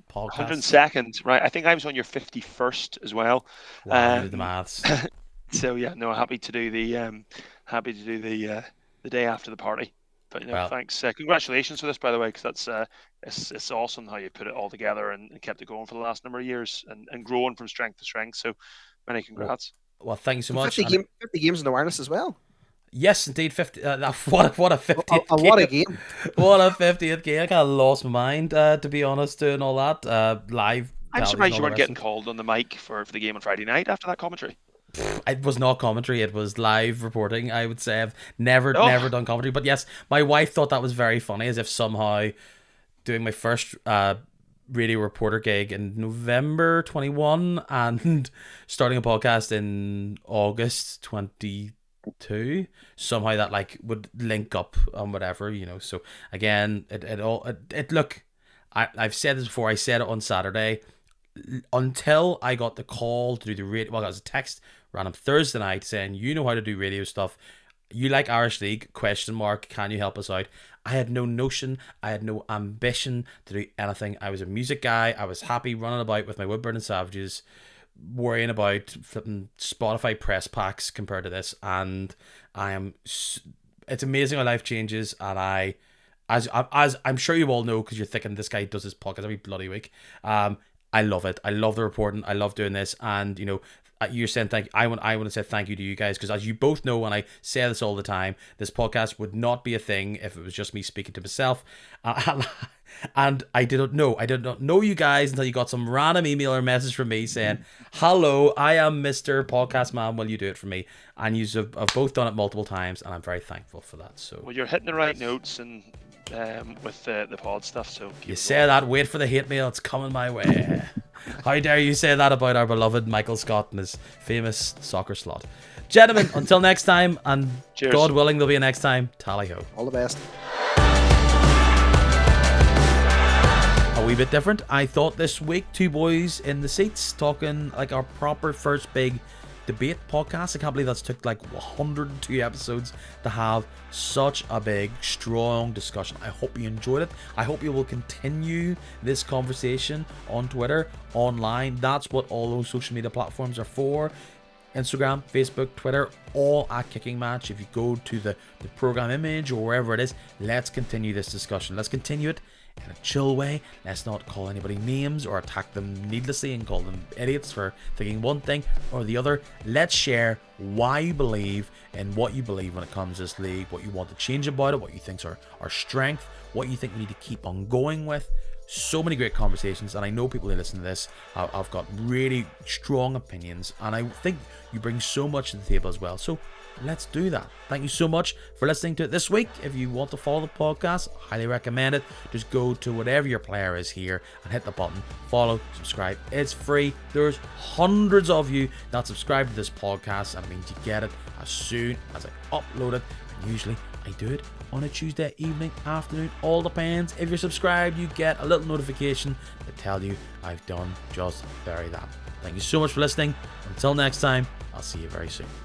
podcast? 102nd, right? I think I was on your 51st as well. Wow, do the maths. So yeah, no, happy to do the day after the party. But thanks. Congratulations for this, by the way, because that's it's awesome how you put it all together and kept it going for the last number of years and growing from strength to strength. So many congrats. Well, thank you so much. 50 games in awareness as well. Yes, indeed. 50. What a 50th game. What a game. What a 50th game. I kind of lost my mind, to be honest, doing all that live. I'm surprised you weren't getting called on the mic for the game on Friday night after that commentary. It was not commentary, it was live reporting. I would say I've never done commentary, but yes, my wife thought that was very funny, as if somehow doing my first radio reporter gig in November 21 and starting a podcast in August 22, somehow that like would link up on whatever, so again, look, I've said this before, I said it on Saturday, until I got the call to do the radio, well, that was a text random Thursday night saying, you know how to do radio stuff, you like Irish League, ? Can you help us out? I had no notion, I had no ambition to do anything. I was a music guy, I was happy running about with my Woodburn and Savages, worrying about flipping Spotify press packs compared to this, and it's amazing how life changes, and as I'm sure you all know, because you're thinking this guy does this podcast every bloody week, I love it. I love the reporting. I love doing this. And, you're saying thank you. I want to say thank you to you guys, because as you both know, and I say this all the time, this podcast would not be a thing if it was just me speaking to myself. And I did not know you guys until you got some random email or message from me saying, hello, I am Mr. Podcast Man. Will you do it for me? And you have both done it multiple times, and I'm very thankful for that. So, well, you're hitting the right notes and with the pod stuff. So you say that, wait for the hate mail, it's coming my way. How dare you say that about our beloved Michael Scott and his famous soccer slot. Gentlemen, until next time, and cheers. God willing there'll be a next time, tally-ho. All the best. A wee bit different, I thought, this week. Two boys in the seats talking like our proper first big debate podcast. I can't believe that's took like 102 episodes to have such a big, strong discussion. I hope you enjoyed it. I hope you will continue this conversation on Twitter, online. That's what all those social media platforms are for. Instagram, Facebook, Twitter, all at Kicking Match. If you go to the program image or wherever it is, let's continue this discussion. Let's continue it in a chill way. Let's not call anybody names or attack them needlessly and call them idiots for thinking one thing or the other. Let's share why you believe in what you believe when it comes to this league, what you want to change about it, what you think are our strength, what you think we need to keep on going with. So many great conversations, and I know people who listen to this have got really strong opinions, and I think you bring so much to the table as well. So let's do that. Thank you so much for listening to it this week. If you want to follow the podcast, I highly recommend it. Just go to whatever your player is here and hit the button, follow, subscribe. It's free. There's hundreds of you that subscribe to this podcast, and it means you get it as soon as I upload it. And usually I do it on a Tuesday evening, afternoon, all depends. If you're subscribed, you get a little notification to tell you I've done just very that. Thank you so much for listening. Until next time, I'll see you very soon.